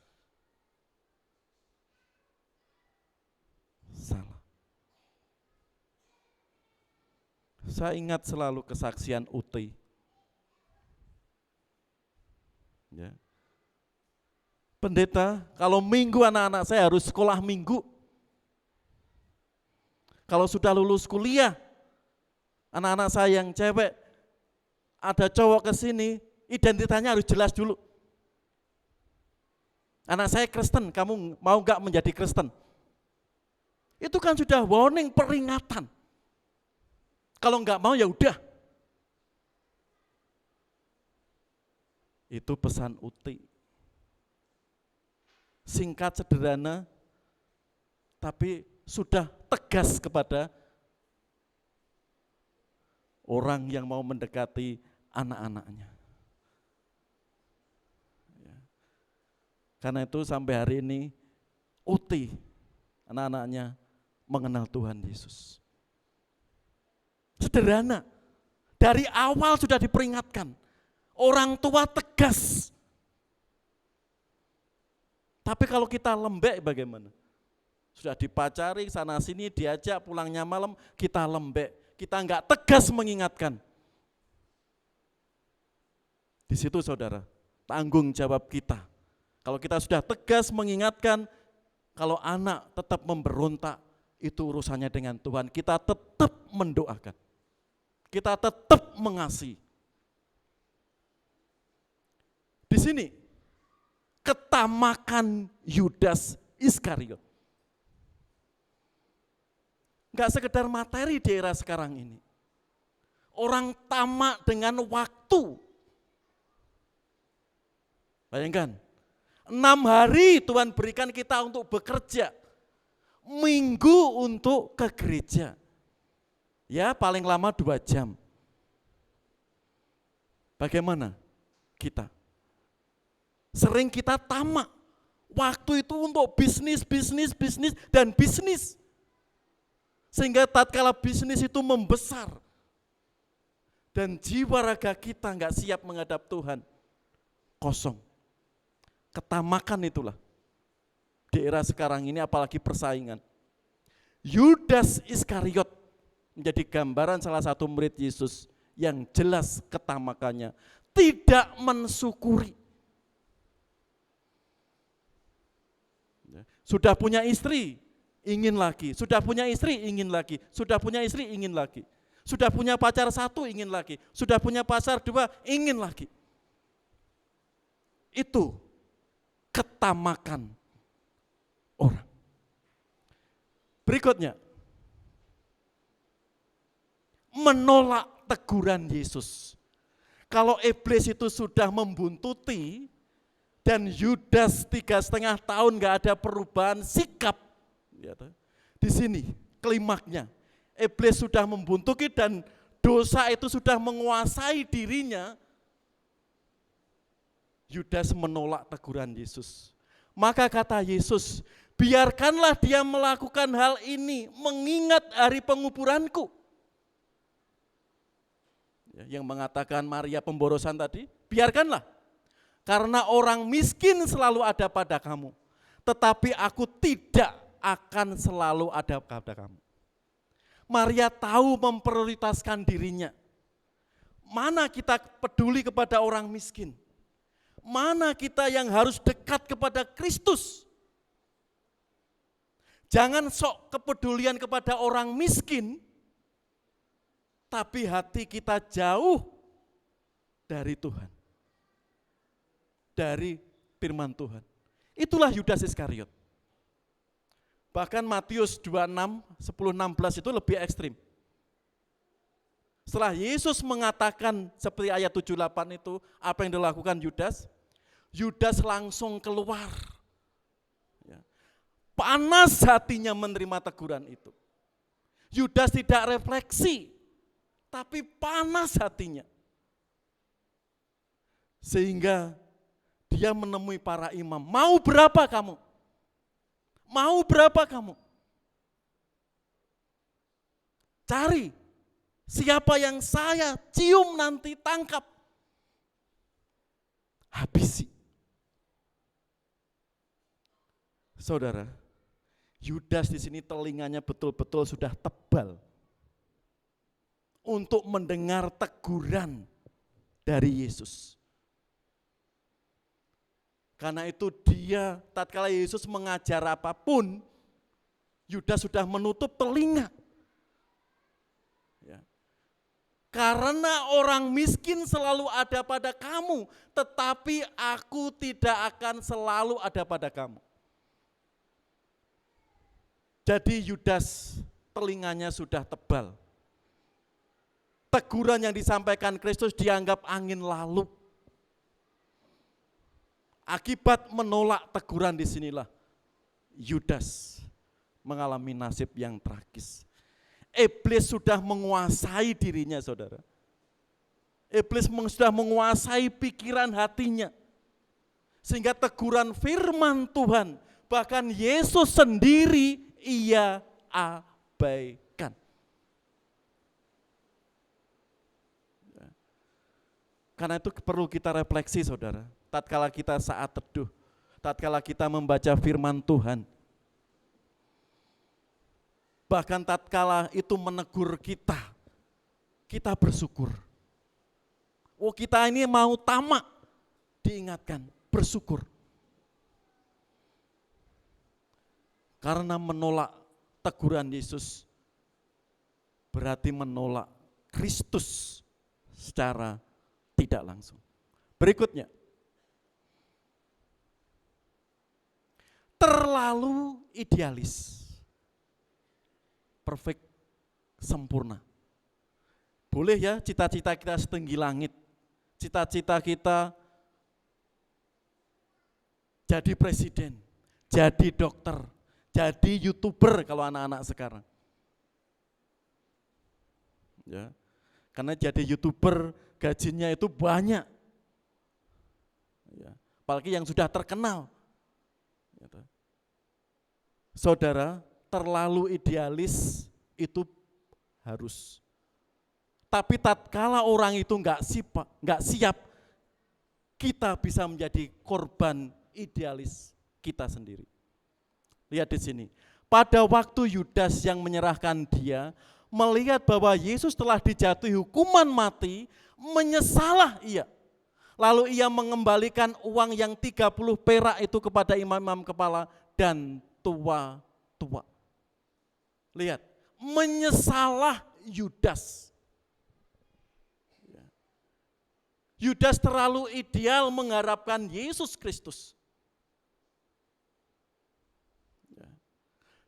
salah. Saya ingat selalu kesaksian Uti. Ya. Pendeta, kalau minggu anak-anak saya harus sekolah minggu. Kalau sudah lulus kuliah, anak-anak saya yang cewek, ada cowok ke sini, identitasnya harus jelas dulu. Anak saya Kristen, kamu mau gak menjadi Kristen? Itu kan sudah warning, peringatan. Kalau enggak mau ya udah. Itu pesan Uti. Singkat, sederhana, tapi sudah tegas kepada orang yang mau mendekati anak-anaknya. Ya. Karena itu sampai hari ini Uti, anak-anaknya mengenal Tuhan Yesus. Sederhana, dari awal sudah diperingatkan. Orang tua tegas. Tapi kalau kita lembek bagaimana? Sudah dipacari sana sini, diajak pulangnya malam, kita lembek. Kita enggak tegas mengingatkan. Di situ saudara, tanggung jawab kita. Kalau kita sudah tegas mengingatkan, kalau anak tetap memberontak, itu urusannya dengan Tuhan. Kita tetap mendoakan. Kita tetap mengasihi. Di sini ketamakan Yudas Iskariot. Enggak sekedar materi di era sekarang ini. Orang tamak dengan waktu. Bayangkan, 6 hari Tuhan berikan kita untuk bekerja. Minggu untuk ke gereja. Ya paling lama 2 jam. Bagaimana kita? Sering kita tamak. Waktu itu untuk bisnis, dan bisnis. Sehingga tatkala bisnis itu membesar. Dan jiwa raga kita enggak siap menghadap Tuhan. Kosong. Ketamakan itulah. Di era sekarang ini apalagi persaingan. Yudas Iskariot menjadi gambaran salah satu murid Yesus yang jelas ketamakannya. Tidak mensyukuri. Sudah punya istri, ingin lagi. Sudah punya istri, ingin lagi. Sudah punya istri, ingin lagi. Sudah punya pacar 1, ingin lagi. Sudah punya pacar 2, ingin lagi. Itu ketamakan orang. Berikutnya, menolak teguran Yesus. Kalau iblis itu sudah membuntuti, dan Yudas 3,5 tahun gak ada perubahan sikap. Di sini klimaknya. Iblis sudah membuntuti dan dosa itu sudah menguasai dirinya. Yudas menolak teguran Yesus. Maka kata Yesus, biarkanlah dia melakukan hal ini mengingat hari penguburanku. Yang mengatakan Maria pemborosan tadi, biarkanlah. Karena orang miskin selalu ada pada kamu, tetapi aku tidak akan selalu ada pada kamu. Maria tahu memprioritaskan dirinya. Mana kita peduli kepada orang miskin? mana kita yang harus dekat kepada Kristus. Jangan sok kepedulian kepada orang miskin, tapi hati kita jauh dari Tuhan. Dari firman Tuhan. Itulah Yudas Iskariot. Bahkan Matius 26, 10-16 itu lebih ekstrim. Setelah Yesus mengatakan seperti ayat 78 itu, apa yang dilakukan Yudas? Yudas langsung keluar. Panas hatinya menerima teguran itu. Yudas tidak refleksi, tapi panas hatinya. Sehingga dia menemui para imam, mau berapa kamu? Mau berapa kamu? Cari siapa yang saya cium nanti tangkap. Habisi. Saudara, Yudas di sini telinganya betul-betul sudah tebal untuk mendengar teguran dari Yesus. Karena itu dia, tatkala Yesus mengajar apapun, Yudas sudah menutup telinga. Ya. Karena orang miskin selalu ada pada kamu, tetapi aku tidak akan selalu ada pada kamu. Jadi Yudas telinganya sudah tebal. Teguran yang disampaikan Kristus dianggap angin lalu. Akibat menolak teguran disinilah Yudas mengalami nasib yang tragis. Iblis sudah menguasai dirinya, saudara. Iblis sudah menguasai pikiran hatinya. Sehingga teguran firman Tuhan, bahkan Yesus sendiri ia abaikan. Karena itu perlu kita refleksi, saudara. Tatkala kita saat teduh, tatkala kita membaca firman Tuhan, bahkan tatkala itu menegur kita, kita bersyukur. Oh, kita ini mau tamak, diingatkan, bersyukur. Karena menolak teguran Yesus berarti menolak Kristus secara tidak langsung. Berikutnya, terlalu idealis, perfect, sempurna. Boleh ya cita-cita kita setinggi langit, cita-cita kita jadi presiden, jadi dokter, jadi YouTuber kalau anak-anak sekarang. Ya, karena jadi YouTuber gajinya itu banyak. Ya, apalagi yang sudah terkenal. Saudara, terlalu idealis itu harus. Tapi tatkala orang itu enggak siap, kita bisa menjadi korban idealis kita sendiri. Lihat di sini. Pada waktu Yudas yang menyerahkan dia, melihat bahwa Yesus telah dijatuhi hukuman mati, menyesalah ia. Lalu ia mengembalikan uang yang 30 perak itu kepada imam-imam kepala dan tua-tua. Lihat, menyesalah Yudas. Yudas terlalu ideal mengharapkan Yesus Kristus.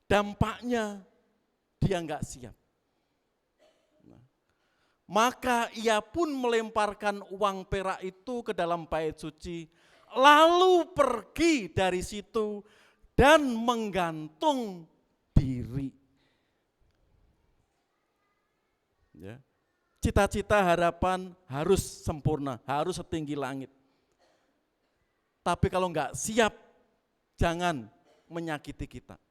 Dampaknya dia enggak siap. Maka ia pun melemparkan uang perak itu ke dalam bait suci, lalu pergi dari situ dan menggantung diri. Ya. Cita-cita harapan harus sempurna, harus setinggi langit. Tapi kalau enggak siap, jangan menyakiti kita.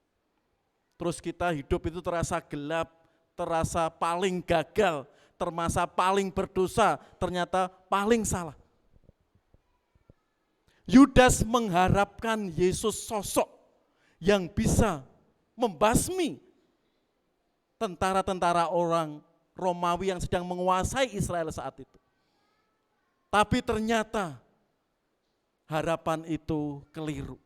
Terus kita hidup itu terasa gelap, terasa paling gagal, terasa paling berdosa, ternyata paling salah. Yudas mengharapkan Yesus sosok yang bisa membasmi tentara-tentara orang Romawi yang sedang menguasai Israel saat itu. Tapi ternyata harapan itu keliru.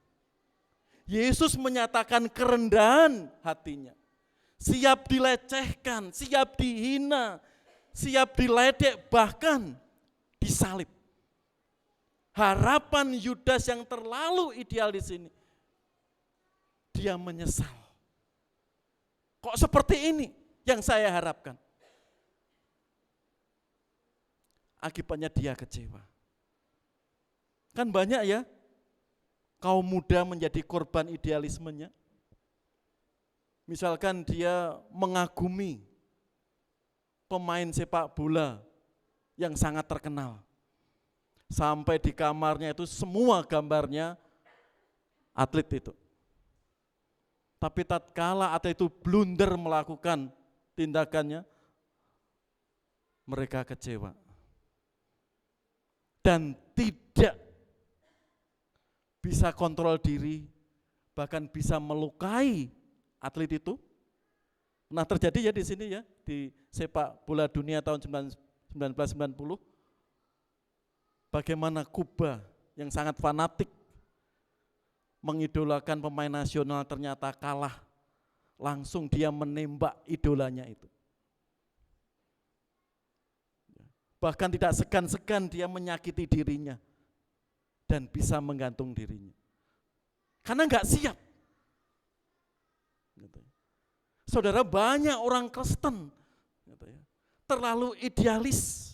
Yesus menyatakan kerendahan hatinya. Siap dilecehkan, siap dihina, siap diledek, bahkan disalib. Harapan Yudas yang terlalu ideal di sini. Dia menyesal. Kok seperti ini yang saya harapkan? Akibatnya dia kecewa. Kan banyak ya kaum muda menjadi korban idealismenya. Misalkan dia mengagumi pemain sepak bola yang sangat terkenal. Sampai di kamarnya itu semua gambarnya atlet itu. Tapi tatkala atlet itu blunder melakukan tindakannya, mereka kecewa. Dan tidak bisa kontrol diri, bahkan bisa melukai atlet itu. Nah terjadi ya di sini ya, di sepak bola dunia tahun 1990, bagaimana Kuba yang sangat fanatik mengidolakan pemain nasional ternyata kalah, langsung dia menembak idolanya itu. Bahkan tidak segan-segan dia menyakiti dirinya dan bisa menggantung dirinya. Karena enggak siap. Saudara, banyak orang Kristen terlalu idealis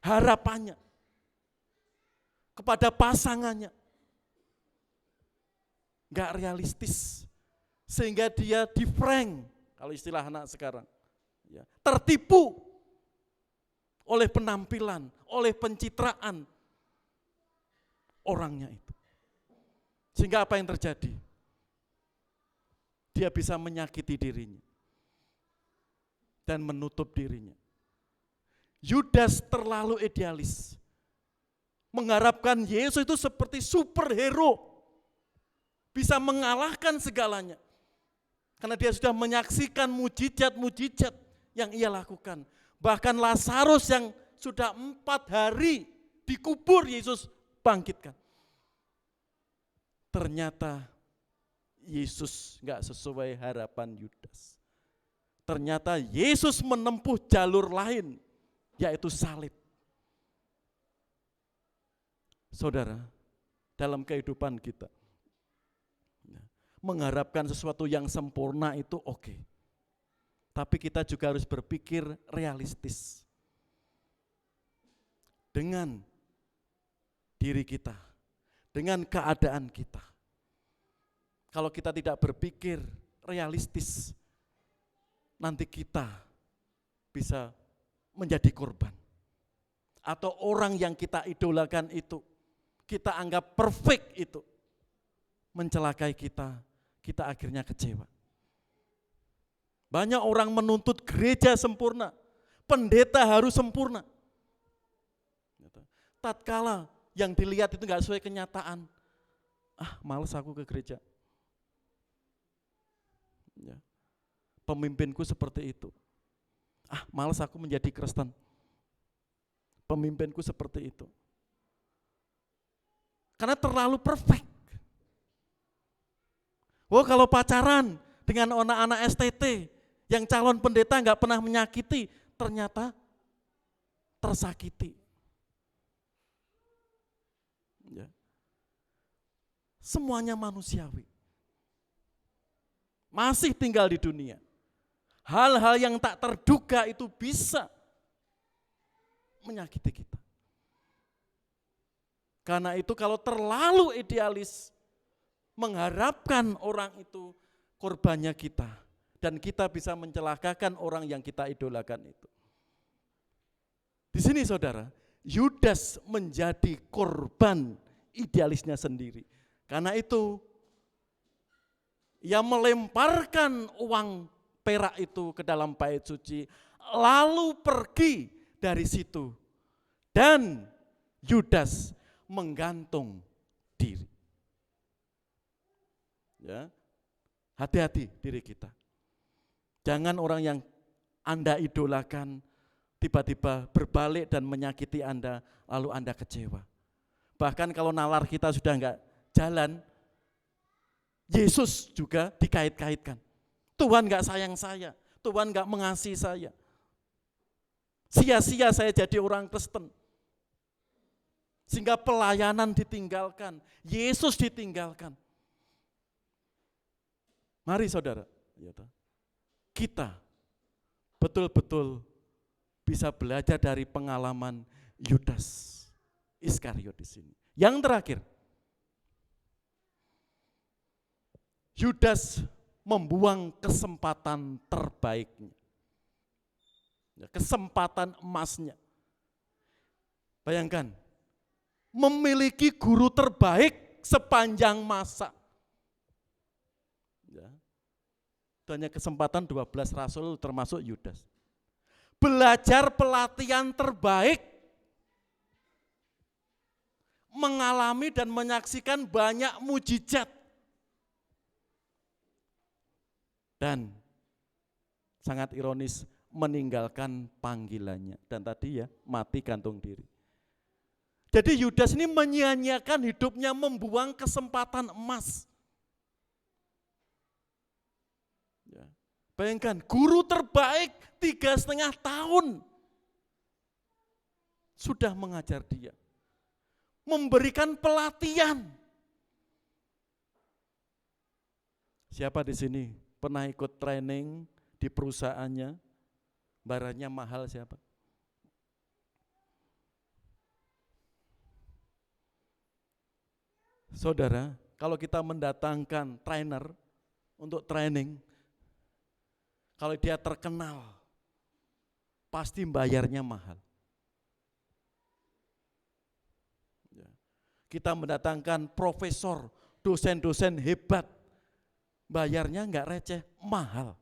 harapannya kepada pasangannya. Enggak realistis. Sehingga dia di-prank, kalau istilah anak sekarang. Tertipu oleh penampilan, oleh pencitraan orangnya itu. Sehingga apa yang terjadi? Dia bisa menyakiti dirinya dan menutup dirinya. Yudas terlalu idealis, mengharapkan Yesus itu seperti superhero, bisa mengalahkan segalanya. Karena dia sudah menyaksikan mujizat-mujizat yang ia lakukan. Bahkan Lazarus yang sudah 4 hari dikubur Yesus bangkitkan. Ternyata Yesus enggak sesuai harapan Yudas. Ternyata Yesus menempuh jalur lain, yaitu salib. Saudara, dalam kehidupan kita, mengharapkan sesuatu yang sempurna itu oke. Tapi kita juga harus berpikir realistis. Dengan diri kita, dengan keadaan kita. Kalau kita tidak berpikir realistis, nanti kita bisa menjadi korban. Atau orang yang kita idolakan itu, kita anggap perfect itu, mencelakai kita, kita akhirnya kecewa. Banyak orang menuntut gereja sempurna, pendeta harus sempurna. Tatkala yang dilihat itu enggak sesuai kenyataan, males aku ke gereja. Ya. Pemimpinku seperti itu. Males aku menjadi Kristen. Pemimpinku seperti itu. Karena terlalu perfect. Kalau pacaran dengan anak-anak STT yang calon pendeta enggak pernah menyakiti, ternyata tersakiti. Ya. Semuanya manusiawi. Masih tinggal di dunia. Hal-hal yang tak terduga itu bisa menyakiti kita. Karena itu kalau terlalu idealis, mengharapkan orang itu korbannya kita. Dan kita bisa mencelakakan orang yang kita idolakan itu. Di sini saudara, Yudas menjadi korban idealisnya sendiri. Karena itu, ia melemparkan uang perak itu ke dalam bait suci, lalu pergi dari situ. Dan Yudas menggantung diri. Ya, hati-hati diri kita. Jangan orang yang Anda idolakan tiba-tiba berbalik dan menyakiti Anda, lalu Anda kecewa. Bahkan kalau nalar kita sudah enggak jalan, Yesus juga dikait-kaitkan. Tuhan enggak sayang saya, Tuhan enggak mengasihi saya. Sia-sia saya jadi orang Kristen. Sehingga pelayanan ditinggalkan, Yesus ditinggalkan. Mari saudara, kita betul-betul bisa belajar dari pengalaman Yudas Iskariot di sini. Yang terakhir, Yudas membuang kesempatan terbaiknya. Kesempatan emasnya. Bayangkan, memiliki guru terbaik sepanjang masa. Ya. Itu hanya kesempatan 12 rasul termasuk Yudas. Belajar pelatihan terbaik, mengalami dan menyaksikan banyak mujizat. Dan sangat ironis, meninggalkan panggilannya. Dan tadi ya, mati gantung diri. Jadi Yudas ini menyia-nyiakan hidupnya, membuang kesempatan emas. Ya. Bayangkan, guru terbaik 3,5 tahun sudah mengajar dia. Memberikan pelatihan. Siapa di sini pernah ikut training di perusahaannya? Barangnya mahal siapa? Saudara, kalau kita mendatangkan trainer untuk training, kalau dia terkenal, pasti bayarnya mahal. Kita mendatangkan profesor, dosen-dosen hebat, bayarnya enggak receh, mahal.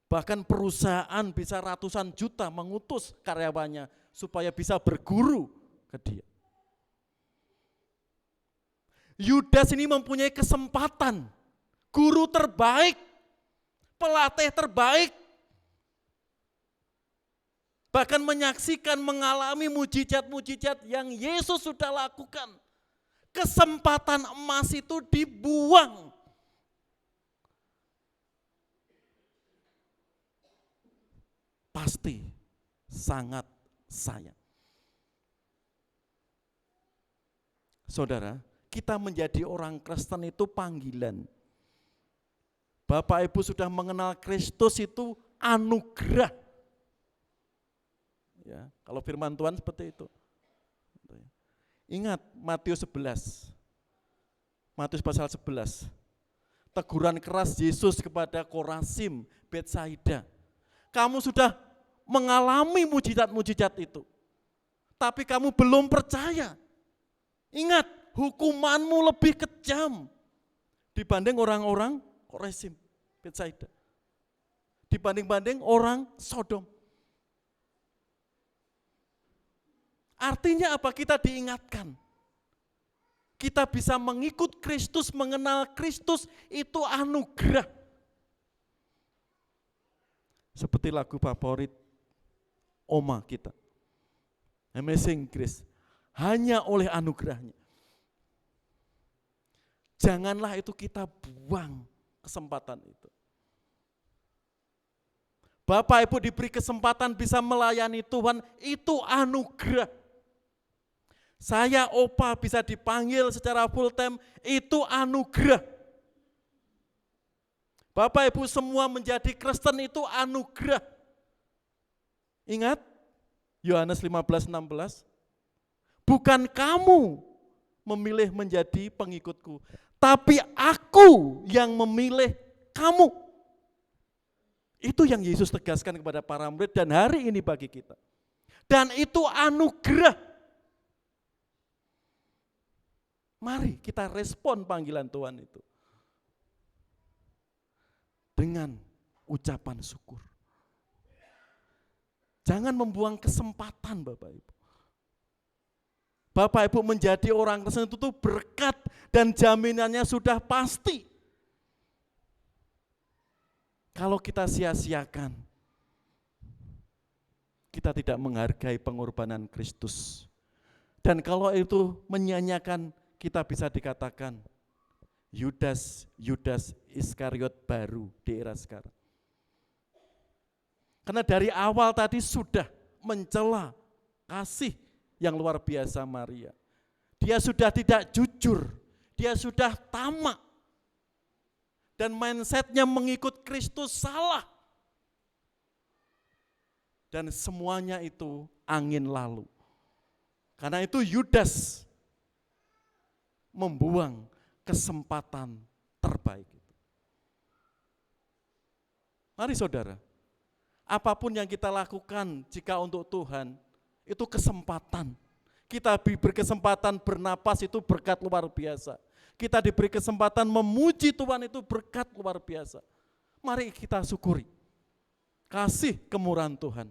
Bahkan perusahaan bisa ratusan juta mengutus karyawannya supaya bisa berguru ke dia. Yudas ini mempunyai kesempatan, guru terbaik, pelatih terbaik, bahkan menyaksikan, mengalami mujizat-mujizat yang Yesus sudah lakukan. Kesempatan emas itu dibuang. Pasti sangat sayang. Saudara, kita menjadi orang Kristen itu panggilan. Bapak Ibu sudah mengenal Kristus itu anugerah. Ya, kalau firman Tuhan seperti itu. Ingat Matius 11. Matius pasal 11. Teguran keras Yesus kepada Korazim, Betsaida. Kamu sudah mengalami mujizat-mujizat itu. Tapi kamu belum percaya. Ingat, hukumanmu lebih kejam dibanding orang-orang Korazim, Betsaida. Dibanding-banding orang Sodom. Artinya apa? Kita diingatkan. Kita bisa mengikut Kristus, mengenal Kristus, itu anugerah. Seperti lagu favorit Oma kita, Amazing Grace, hanya oleh anugerahnya. Janganlah itu kita buang kesempatan itu. Bapak Ibu diberi kesempatan bisa melayani Tuhan, itu anugerah. Saya Opa bisa dipanggil secara full time, itu anugerah. Bapak Ibu semua menjadi Kristen itu anugerah. Ingat Yohanes 15:16. Bukan kamu memilih menjadi pengikutku, tapi aku yang memilih kamu. Itu yang Yesus tegaskan kepada para murid dan hari ini bagi kita. Dan itu anugerah. Mari kita respon panggilan Tuhan itu dengan ucapan syukur. Jangan membuang kesempatan Bapak Ibu. Bapak Ibu menjadi orang Kristen itu berkat dan jaminannya sudah pasti. Kalau kita sia-siakan, kita tidak menghargai pengorbanan Kristus Dan kalau itu menyanyiakan, kita bisa dikatakan Yudas Iskariot baru di era sekarang. Karena dari awal tadi sudah mencela kasih yang luar biasa Maria. Dia sudah tidak jujur, dia sudah tamak. Dan mindsetnya mengikut Kristus salah. Dan semuanya itu angin lalu. Karena itu Yudas membuang kesempatan terbaik. Mari saudara, apapun yang kita lakukan jika untuk Tuhan, itu kesempatan. Kita diberi kesempatan bernapas itu berkat luar biasa. Kita diberi kesempatan memuji Tuhan itu berkat luar biasa. Mari kita syukuri kasih kemurahan Tuhan.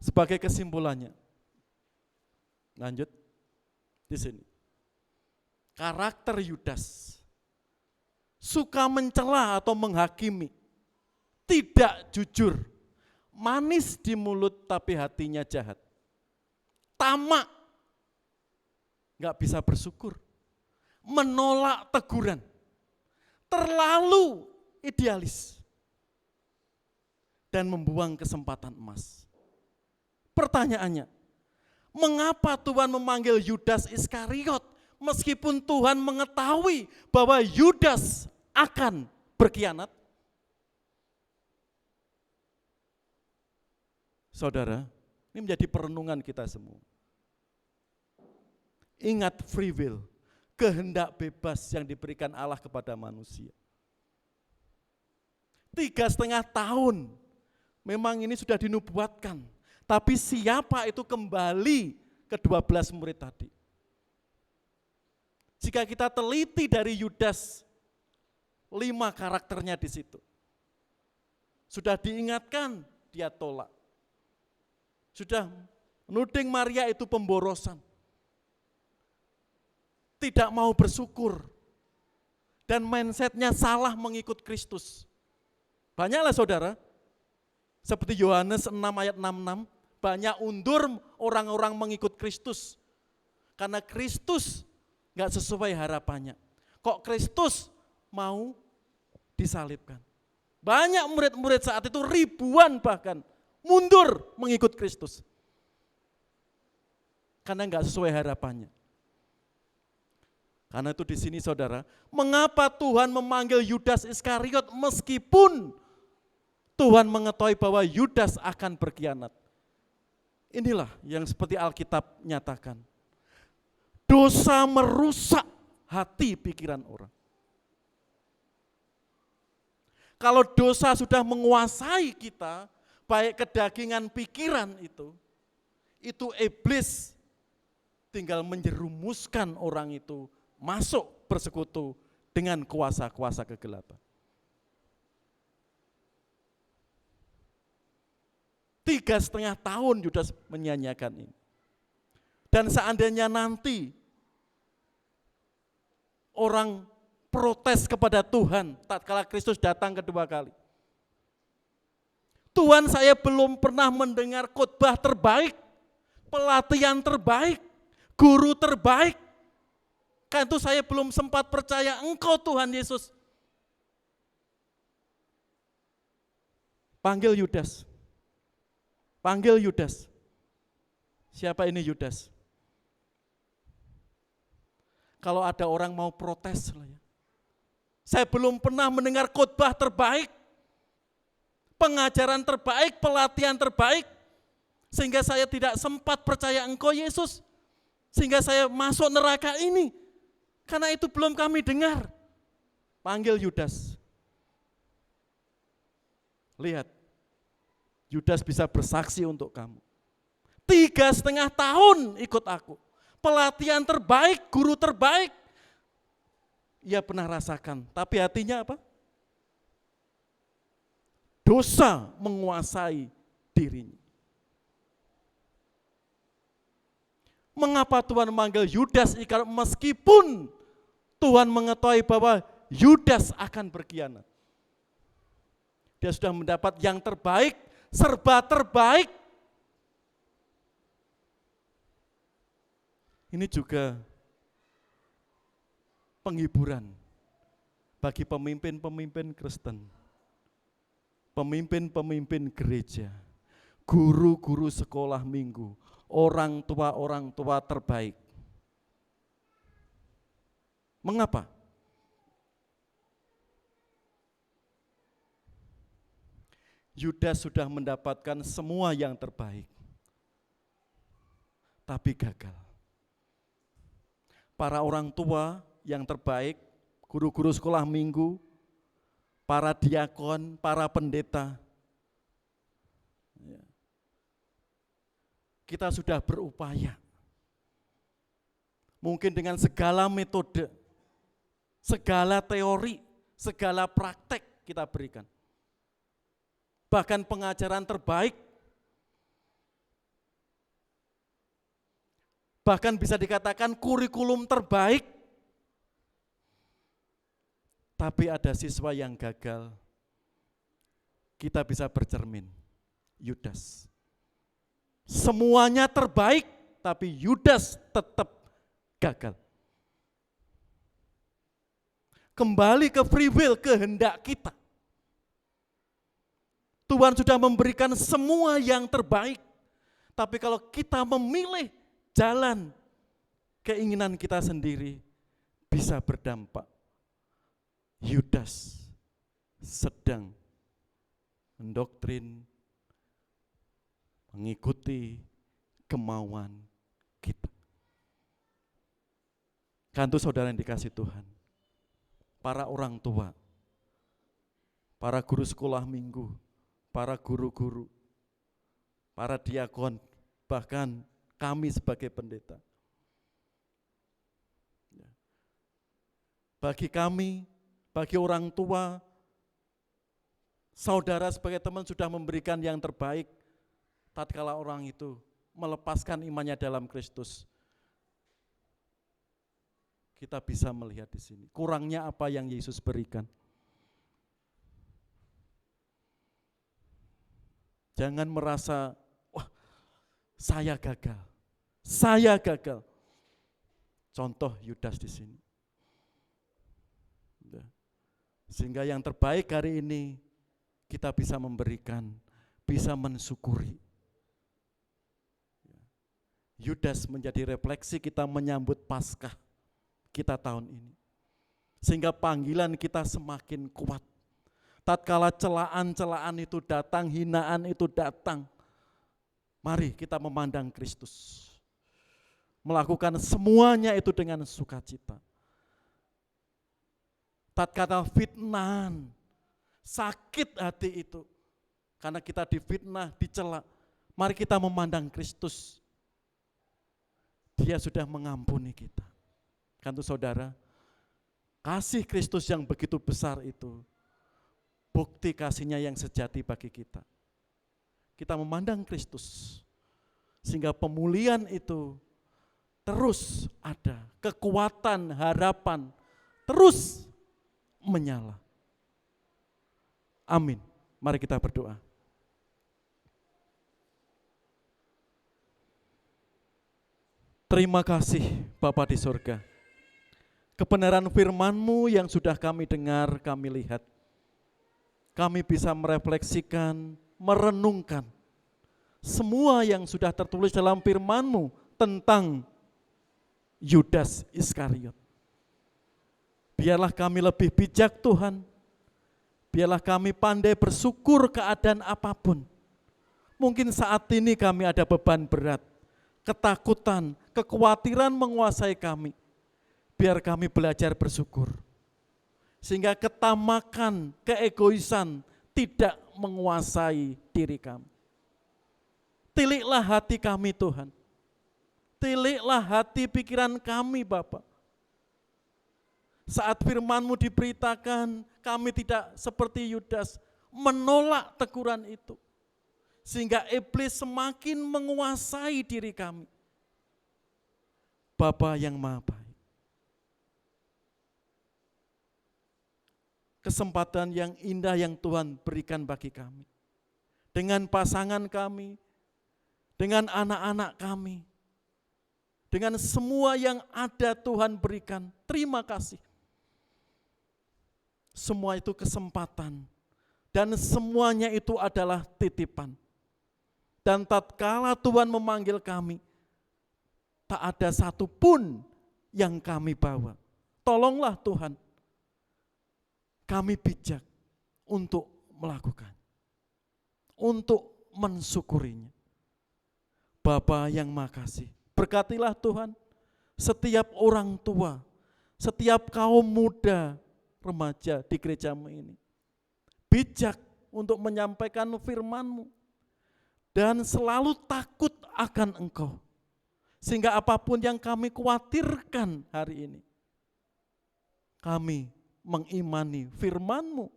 Sebagai kesimpulannya, lanjut di sini. Karakter Yudas suka mencela atau menghakimi, tidak jujur, manis di mulut tapi hatinya jahat, tamak, nggak bisa bersyukur, menolak teguran, terlalu idealis, dan membuang kesempatan emas. Pertanyaannya, mengapa Tuhan memanggil Yudas Iskariot meskipun Tuhan mengetahui bahwa Yudas akan berkhianat? Saudara, ini menjadi perenungan kita semua. Ingat free will, kehendak bebas yang diberikan Allah kepada manusia. 3,5 tahun memang ini sudah dinubuatkan. Tapi siapa itu kembali ke 12 murid tadi? Jika kita teliti dari Yudas, 5 karakternya di situ. Sudah diingatkan, dia tolak. Sudah menuding Maria itu pemborosan. Tidak mau bersyukur. Dan mindsetnya salah mengikut Kristus. Banyaklah saudara, seperti Yohanes 6 ayat 66, banyak undur orang-orang mengikut Kristus. Karena Kristus gak sesuai harapannya. Kok Kristus mau disalibkan? Banyak murid-murid saat itu, ribuan bahkan, mundur mengikut Kristus. Karena gak sesuai harapannya. Karena itu di sini saudara, mengapa Tuhan memanggil Yudas Iskariot meskipun Tuhan mengetahui bahwa Yudas akan berkhianat. Inilah yang seperti Alkitab nyatakan. Dosa merusak hati pikiran orang. Kalau dosa sudah menguasai kita, baik kedagingan pikiran itu iblis tinggal menjerumuskan orang itu masuk bersekutu dengan kuasa-kuasa kegelapan. 3,5 tahun Yudas menyanyiakan ini. Dan seandainya nanti orang protes kepada Tuhan tatkala Kristus datang kedua kali. Tuhan, saya belum pernah mendengar khotbah terbaik, pelatihan terbaik, guru terbaik. Karena itu saya belum sempat percaya Engkau Tuhan Yesus. Panggil Yudas. Panggil Yudas. Siapa ini Yudas? Kalau ada orang mau protes, saya belum pernah mendengar khotbah terbaik, pengajaran terbaik, pelatihan terbaik, sehingga saya tidak sempat percaya Engkau Yesus, sehingga saya masuk neraka ini. Karena itu belum kami dengar. Panggil Yudas. Lihat, Yudas bisa bersaksi untuk kamu. 3,5 tahun ikut aku. Pelatihan terbaik, guru terbaik. Ia pernah rasakan, tapi hatinya apa? Dosa menguasai dirinya. Mengapa Tuhan memanggil Yudas Iskariot meskipun Tuhan mengetahui bahwa Yudas akan berkhianat? Dia sudah mendapat yang terbaik, serba terbaik. Ini juga penghiburan bagi pemimpin-pemimpin Kristen, pemimpin-pemimpin gereja, guru-guru sekolah minggu, orang tua terbaik. Mengapa? Yudas sudah mendapatkan semua yang terbaik, tapi gagal. Para orang tua yang terbaik, guru-guru sekolah minggu, para diakon, para pendeta, kita sudah berupaya. Mungkin dengan segala metode, segala teori, segala praktek kita berikan. Bahkan pengajaran terbaik, bahkan bisa dikatakan kurikulum terbaik, tapi ada siswa yang gagal. Kita bisa bercermin, Yudas. Semuanya terbaik, tapi Yudas tetap gagal. Kembali ke free will, kehendak kita. Tuhan sudah memberikan semua yang terbaik, tapi kalau kita memilih jalan keinginan kita sendiri, bisa berdampak. Yudas sedang mendoktrin, mengikuti kemauan kita. Kantu saudara yang dikasih Tuhan, para orang tua, para guru sekolah minggu, para guru-guru, para diakon, bahkan kami sebagai pendeta. Bagi kami, bagi orang tua, saudara sebagai teman sudah memberikan yang terbaik, tatkala orang itu melepaskan imannya dalam Kristus. Kita bisa melihat di sini, kurangnya apa yang Yesus berikan. Jangan merasa, wah saya gagal. Contoh Yudas di sini. Sehingga yang terbaik hari ini kita bisa memberikan, bisa mensyukuri. Yudas menjadi refleksi kita menyambut Paskah kita tahun ini. Sehingga panggilan kita semakin kuat. Tatkala celaan-celaan itu datang, hinaan itu datang, mari kita memandang Kristus. Melakukan semuanya itu dengan sukacita. Tatkala fitnahan, sakit hati itu, karena kita difitnah, dicela, mari kita memandang Kristus. Dia sudah mengampuni kita. Kan tuh saudara, kasih Kristus yang begitu besar itu, bukti kasihnya yang sejati bagi kita. Kita memandang Kristus, sehingga pemulihan itu terus ada, kekuatan, harapan terus menyala. Amin. Mari kita berdoa. Terima kasih Bapa di surga. Kebenaran firman-Mu yang sudah kami dengar, kami lihat. Kami bisa merefleksikan, merenungkan semua yang sudah tertulis dalam firman-Mu tentang Yudas Iskariot. Biarlah kami lebih bijak Tuhan, biarlah kami pandai bersyukur keadaan apapun. Mungkin saat ini kami ada beban berat, ketakutan, kekhawatiran menguasai kami. Biar kami belajar bersyukur. Sehingga ketamakan, keegoisan tidak menguasai diri kami. Tiliklah hati kami Tuhan. Tiliklah hati pikiran kami Bapa. Saat firman-Mu diberitakan, kami tidak seperti Yudas menolak teguran itu. Sehingga iblis semakin menguasai diri kami. Bapa yang Maha Baik. Kesempatan yang indah yang Tuhan berikan bagi kami. Dengan pasangan kami, dengan anak-anak kami, dengan semua yang ada Tuhan berikan. Terima kasih. Semua itu kesempatan dan semuanya itu adalah titipan. Dan tatkala Tuhan memanggil kami, tak ada satupun yang kami bawa. Tolonglah Tuhan, kami bijak untuk melakukan, untuk mensyukurinya. Bapa yang makasih, berkatilah Tuhan setiap orang tua, setiap kaum muda, remaja di gerejamu ini. Bijak untuk menyampaikan firman-Mu dan selalu takut akan Engkau. Sehingga apapun yang kami khawatirkan hari ini, kami mengimani firman-Mu,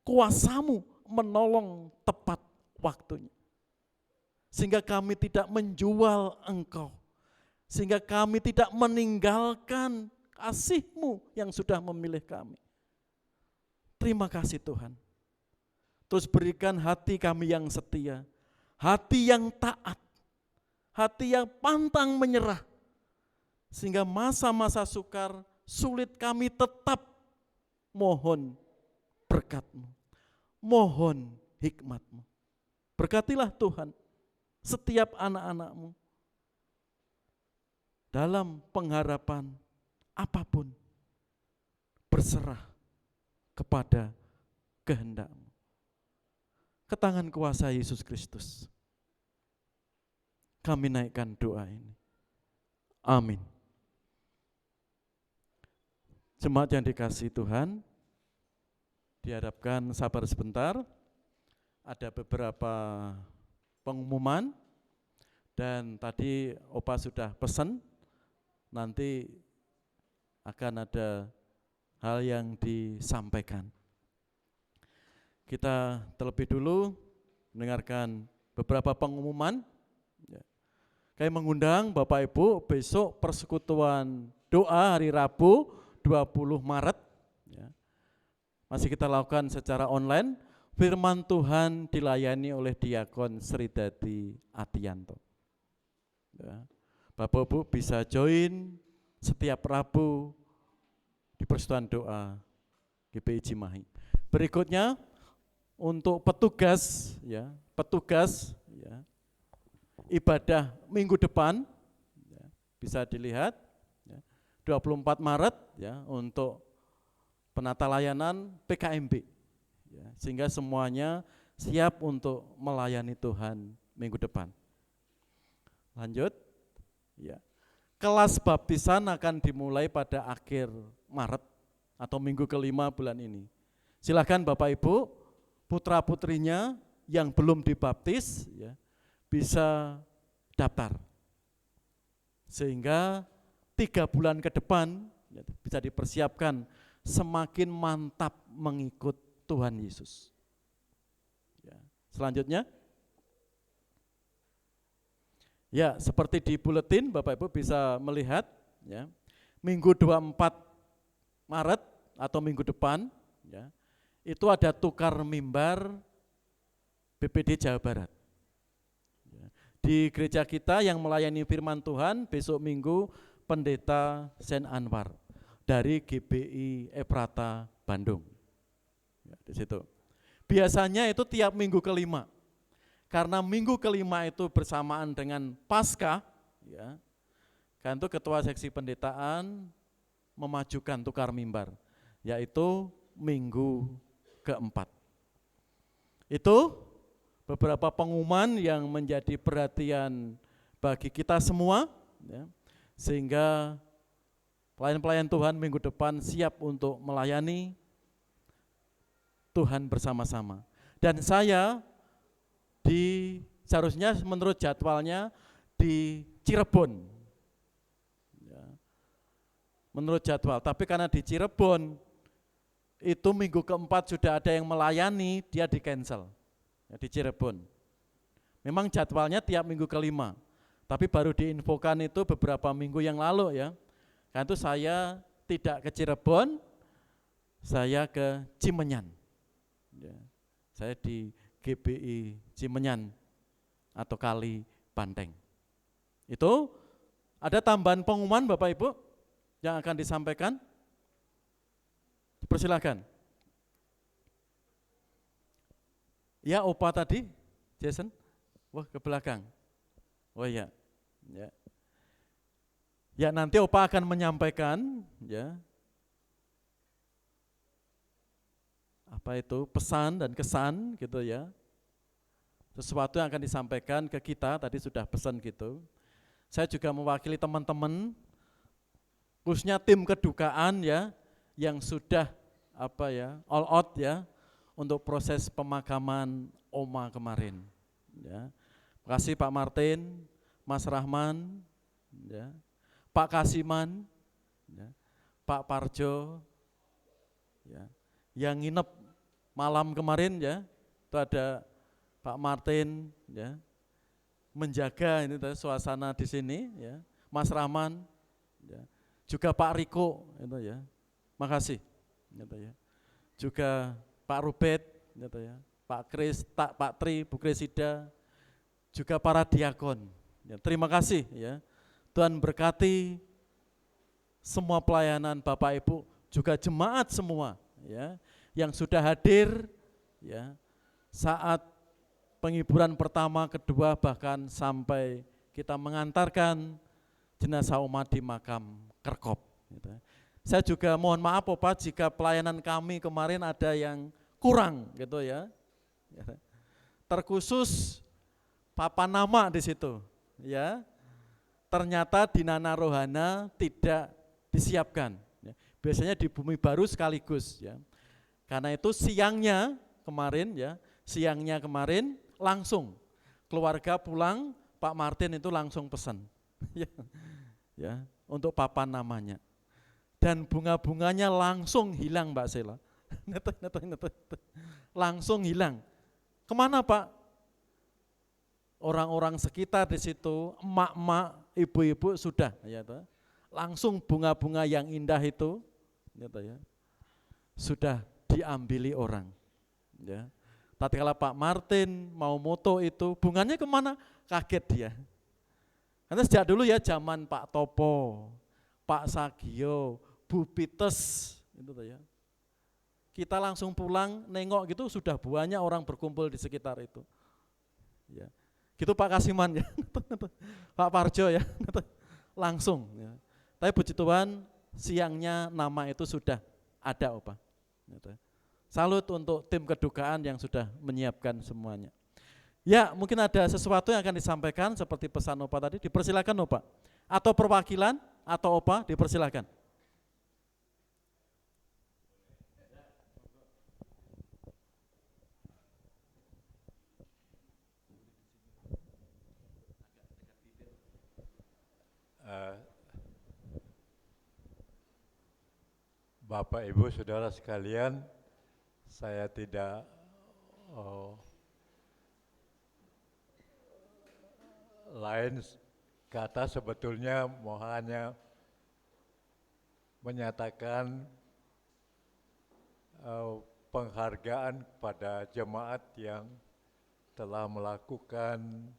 kuasa-Mu menolong tepat waktunya. Sehingga kami tidak menjual Engkau, sehingga kami tidak meninggalkan kasih-Mu yang sudah memilih kami. Terima kasih Tuhan. Terus berikan hati kami yang setia, hati yang taat, hati yang pantang menyerah, sehingga masa-masa sukar, sulit kami tetap mohon berkat-Mu, mohon hikmat-Mu. Berkatilah Tuhan setiap anak-anak-Mu dalam pengharapan apapun, berserah kepada kehendak-Mu. Ke tangan kuasa Yesus Kristus kami naikkan doa ini. Amin. Jemaat yang dikasihi Tuhan, diharapkan sabar sebentar. Ada beberapa pengumuman dan tadi Opa sudah pesan nanti akan ada hal yang disampaikan. Kita terlebih dulu mendengarkan beberapa pengumuman. Kami mengundang Bapak Ibu besok persekutuan doa hari Rabu 20 Maret. Masih kita lakukan secara online. Firman Tuhan dilayani oleh Diakon Sridadi Atianto. Bapak Ibu bisa join setiap Rabu di persekutuan doa GPI Cimahi. Berikutnya untuk petugas ibadah minggu depan bisa dilihat 24 Maret untuk penata layanan PKMB. Sehingga semuanya siap untuk melayani Tuhan minggu depan. Lanjut, kelas baptisan akan dimulai pada akhir Maret atau minggu kelima bulan ini. Silakan Bapak Ibu, putra-putrinya yang belum dibaptis bisa daftar. Sehingga 3 bulan ke depan bisa dipersiapkan semakin mantap mengikut Tuhan Yesus. Selanjutnya, seperti di buletin Bapak Ibu bisa melihat, minggu 24 Maret atau minggu depan, itu ada tukar mimbar BPD Jawa Barat. Di gereja kita yang melayani firman Tuhan besok minggu Pendeta Sen Anwar dari GBI Efrata Bandung. Di situ. Biasanya itu tiap minggu kelima. Karena minggu kelima itu bersamaan dengan Paskah, kan itu ketua seksi pendetaan memajukan tukar mimbar, yaitu minggu keempat. Itu beberapa pengumuman yang menjadi perhatian bagi kita semua, sehingga pelayan-pelayan Tuhan minggu depan siap untuk melayani Tuhan bersama-sama. Dan saya seharusnya menurut jadwalnya di Cirebon. Menurut jadwal, tapi karena di Cirebon itu minggu keempat sudah ada yang melayani, dia di cancel di Cirebon. Memang jadwalnya tiap minggu kelima, tapi baru diinfokan itu beberapa minggu yang lalu Karena itu saya tidak ke Cirebon, saya ke Cimenyan. Saya di GBI Cimenyan atau Kali Banteng. Itu Ada tambahan pengumuman Bapak Ibu yang akan disampaikan? Persilakan. Ya, Opa tadi, Jason. Wah, ke belakang. Oh iya. Ya. Ya, nanti Opa akan menyampaikan ya. Apa itu? Pesan dan kesan gitu ya. Sesuatu yang akan disampaikan ke kita, tadi sudah pesan gitu. Saya juga mewakili teman-teman, khususnya tim kedukaan ya, yang sudah all out ya, untuk proses pemakaman Oma kemarin. Ya. Terima kasih Pak Martin, Mas Rahman, ya, Pak Kasiman, ya, Pak Parjo, ya, yang nginep malam kemarin ya, itu ada Pak Martin ya, menjaga ini suasana di sini ya, Mas Rahman ya, juga Pak Riko itu ya. Makasih gitu ya. Juga Pak Rubet gitu ya, Pak Kris, Pak Tri, Bu Kresida, juga para diakon. Ya, terima kasih ya. Tuhan berkati semua pelayanan Bapak Ibu, juga jemaat semua ya yang sudah hadir ya saat penghiburan pertama, kedua, bahkan sampai kita mengantarkan jenazah Oma di makam Kerkop. Gitu. Saya juga mohon maaf Bapak jika pelayanan kami kemarin ada yang kurang gitu ya. Terkhusus papan nama di situ ya. Ternyata di Nana Rohana tidak disiapkan. Ya. Biasanya di Bumi Baru sekaligus ya. Karena itu siangnya kemarin langsung keluarga pulang, Pak Martin itu langsung pesan ya, untuk papan namanya. Dan bunga-bunganya langsung hilang Mbak Sela. Langsung hilang. Kemana Pak? Orang-orang sekitar di situ, emak-emak, ibu-ibu sudah ya, langsung bunga-bunga yang indah itu ya, sudah diambili orang ya. Tatkala Pak Martin mau moto itu, bunganya kemana? Kaget dia. Karena sejak dulu ya zaman Pak Topo, Pak Sagio, Bu Pites, itu ya. Kita langsung pulang, nengok gitu sudah banyak orang berkumpul di sekitar itu. Ya. Gitu Pak Kasiman ya, Pak Parjo ya, langsung. Ya. Tapi puji Tuhan siangnya nama itu sudah ada Opa. Gitu. Salut untuk tim kedukaan yang sudah menyiapkan semuanya. Ya, mungkin ada sesuatu yang akan disampaikan seperti pesan Opa tadi, dipersilakan Opa. Atau perwakilan atau Opa, dipersilakan. Bapak, Ibu, Saudara sekalian, saya tidak lain kata sebetulnya mau hanya menyatakan penghargaan kepada jemaat yang telah melakukan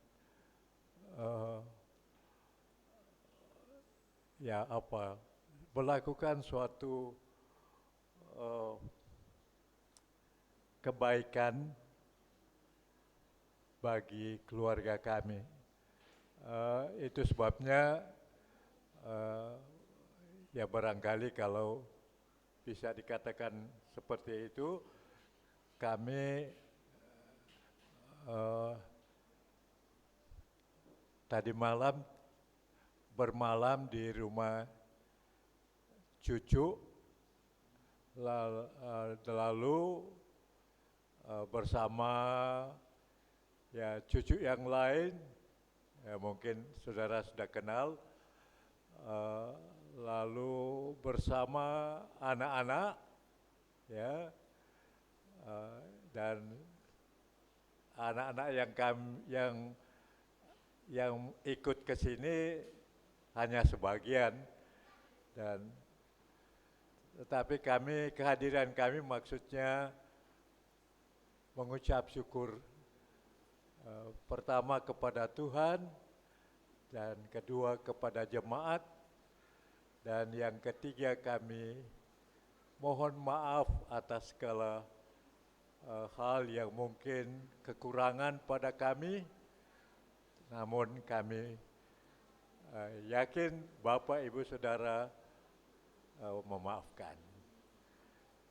melakukan suatu kebaikan bagi keluarga kami. Itu sebabnya ya barangkali kalau bisa dikatakan seperti itu, kami tadi malam bermalam di rumah cucu, lalu bersama ya cucu yang lain, ya mungkin saudara sudah kenal, lalu bersama anak-anak, ya, dan anak-anak yang ikut ke sini hanya sebagian, dan tetapi kehadiran kami maksudnya mengucap syukur pertama kepada Tuhan, dan kedua kepada jemaat, dan yang ketiga kami mohon maaf atas segala hal yang mungkin kekurangan pada kami, namun kami yakin Bapak Ibu Saudara memaafkan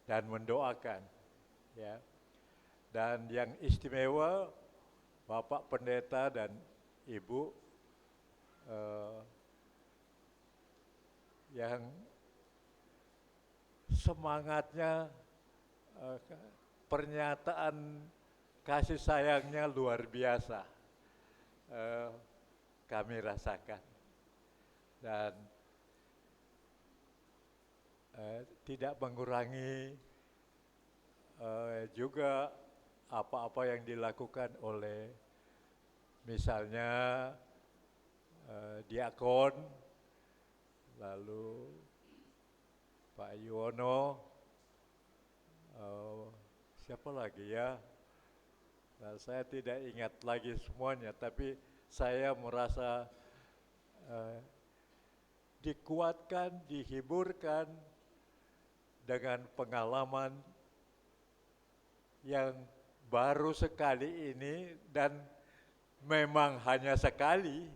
dan mendoakan, ya. Dan yang istimewa Bapak Pendeta dan Ibu yang semangatnya, pernyataan kasih sayangnya luar biasa, kami rasakan, dan tidak mengurangi juga apa-apa yang dilakukan oleh misalnya diakon, lalu Pak Yuwono, siapa lagi ya? Nah, saya tidak ingat lagi semuanya, tapi saya merasa dikuatkan, dihiburkan dengan pengalaman yang baru sekali ini, dan memang hanya sekali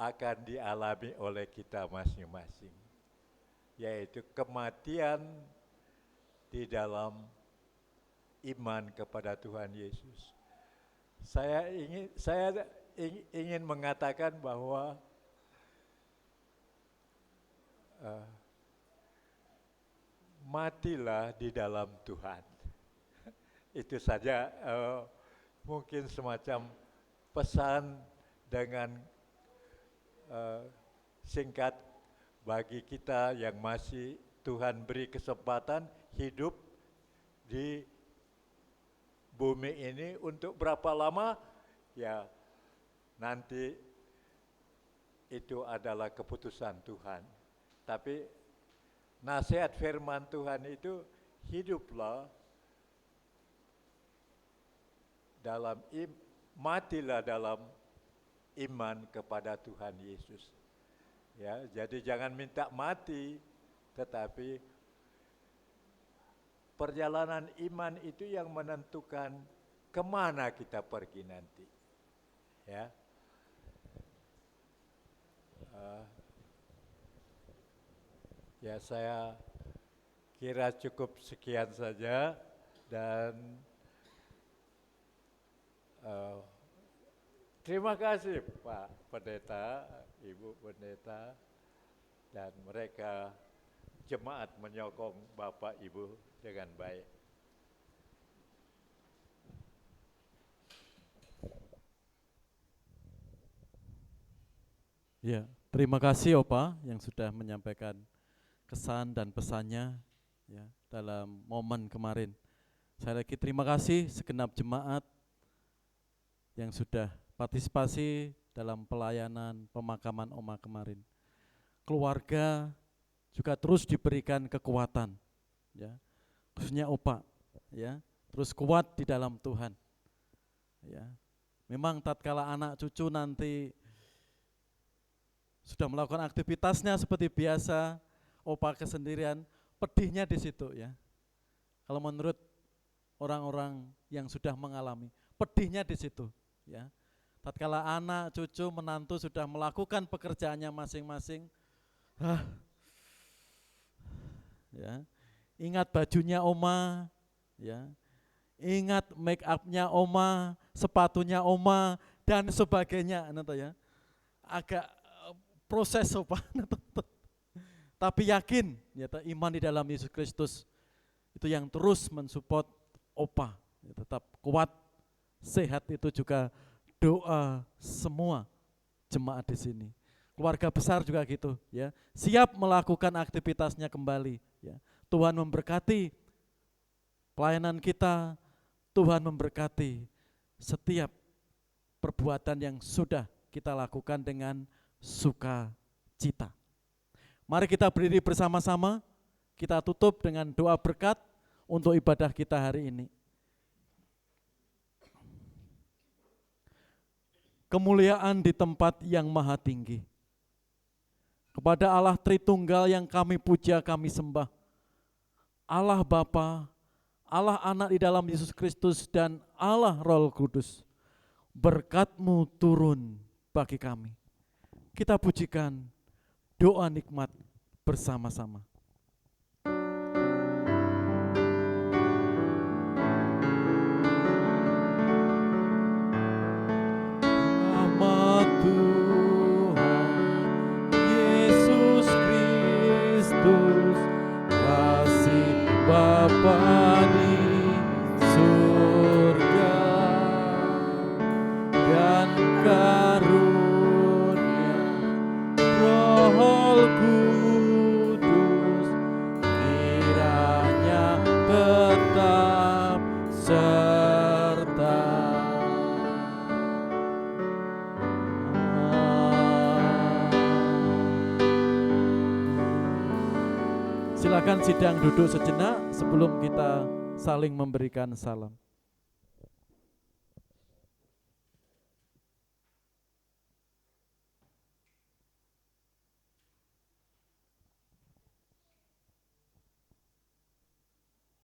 akan dialami oleh kita masing-masing, yaitu kematian di dalam iman kepada Tuhan Yesus. Saya ingin mengatakan bahwa matilah di dalam Tuhan. Itu saja mungkin semacam pesan dengan singkat bagi kita yang masih Tuhan beri kesempatan hidup di bumi ini. Untuk berapa lama, ya nanti itu adalah keputusan Tuhan. Tapi nasihat firman Tuhan itu, hiduplah dalam matilah dalam iman kepada Tuhan Yesus. Ya, jadi jangan minta mati, tetapi perjalanan iman itu yang menentukan kemana kita pergi nanti. Ya, ya saya kira cukup sekian saja, dan terima kasih Pak Pendeta, Ibu Pendeta, dan mereka jemaat menyokong Bapak Ibu dengan baik. Ya, terima kasih Opa yang sudah menyampaikan kesan dan pesannya ya dalam momen kemarin. Saya lagi terima kasih segenap jemaat yang sudah partisipasi dalam pelayanan pemakaman Oma kemarin. Keluarga juga terus diberikan kekuatan, ya, khususnya Opa, ya, terus kuat di dalam Tuhan. Ya, memang tatkala anak cucu nanti sudah melakukan aktivitasnya seperti biasa, Opa kesendirian, pedihnya di situ ya. Kalau menurut orang-orang yang sudah mengalami, pedihnya di situ ya. Tatkala anak, cucu, menantu sudah melakukan pekerjaannya masing-masing, ya, ingat bajunya Oma, ya, ingat make up-nya Oma, sepatunya Oma, dan sebagainya, ya. Agak proses Opa, tapi yakin, ya, iman di dalam Yesus Kristus itu yang terus mensupport Opa, ya, tetap kuat, sehat. Itu juga doa semua jemaat di sini. Keluarga besar juga gitu, ya, siap melakukan aktivitasnya kembali. Ya. Tuhan memberkati pelayanan kita, Tuhan memberkati setiap perbuatan yang sudah kita lakukan dengan sukacita. Mari kita berdiri bersama-sama, kita tutup dengan doa berkat untuk ibadah kita hari ini. kemuliaan di tempat yang maha tinggi. Kepada Allah Tritunggal yang kami puja, kami sembah. Allah Bapa, Allah Anak di dalam Yesus Kristus, dan Allah Roh Kudus. Berkat-Mu turun bagi kami. Kita pujikan doa nikmat bersama-sama. Rahmat Tuhan Yesus Kristus, kasih Bapa di surga, dan karunia Roh Kudus kiranya tetap serta. Silakan sidang duduk sejenak sebelum kita saling memberikan salam.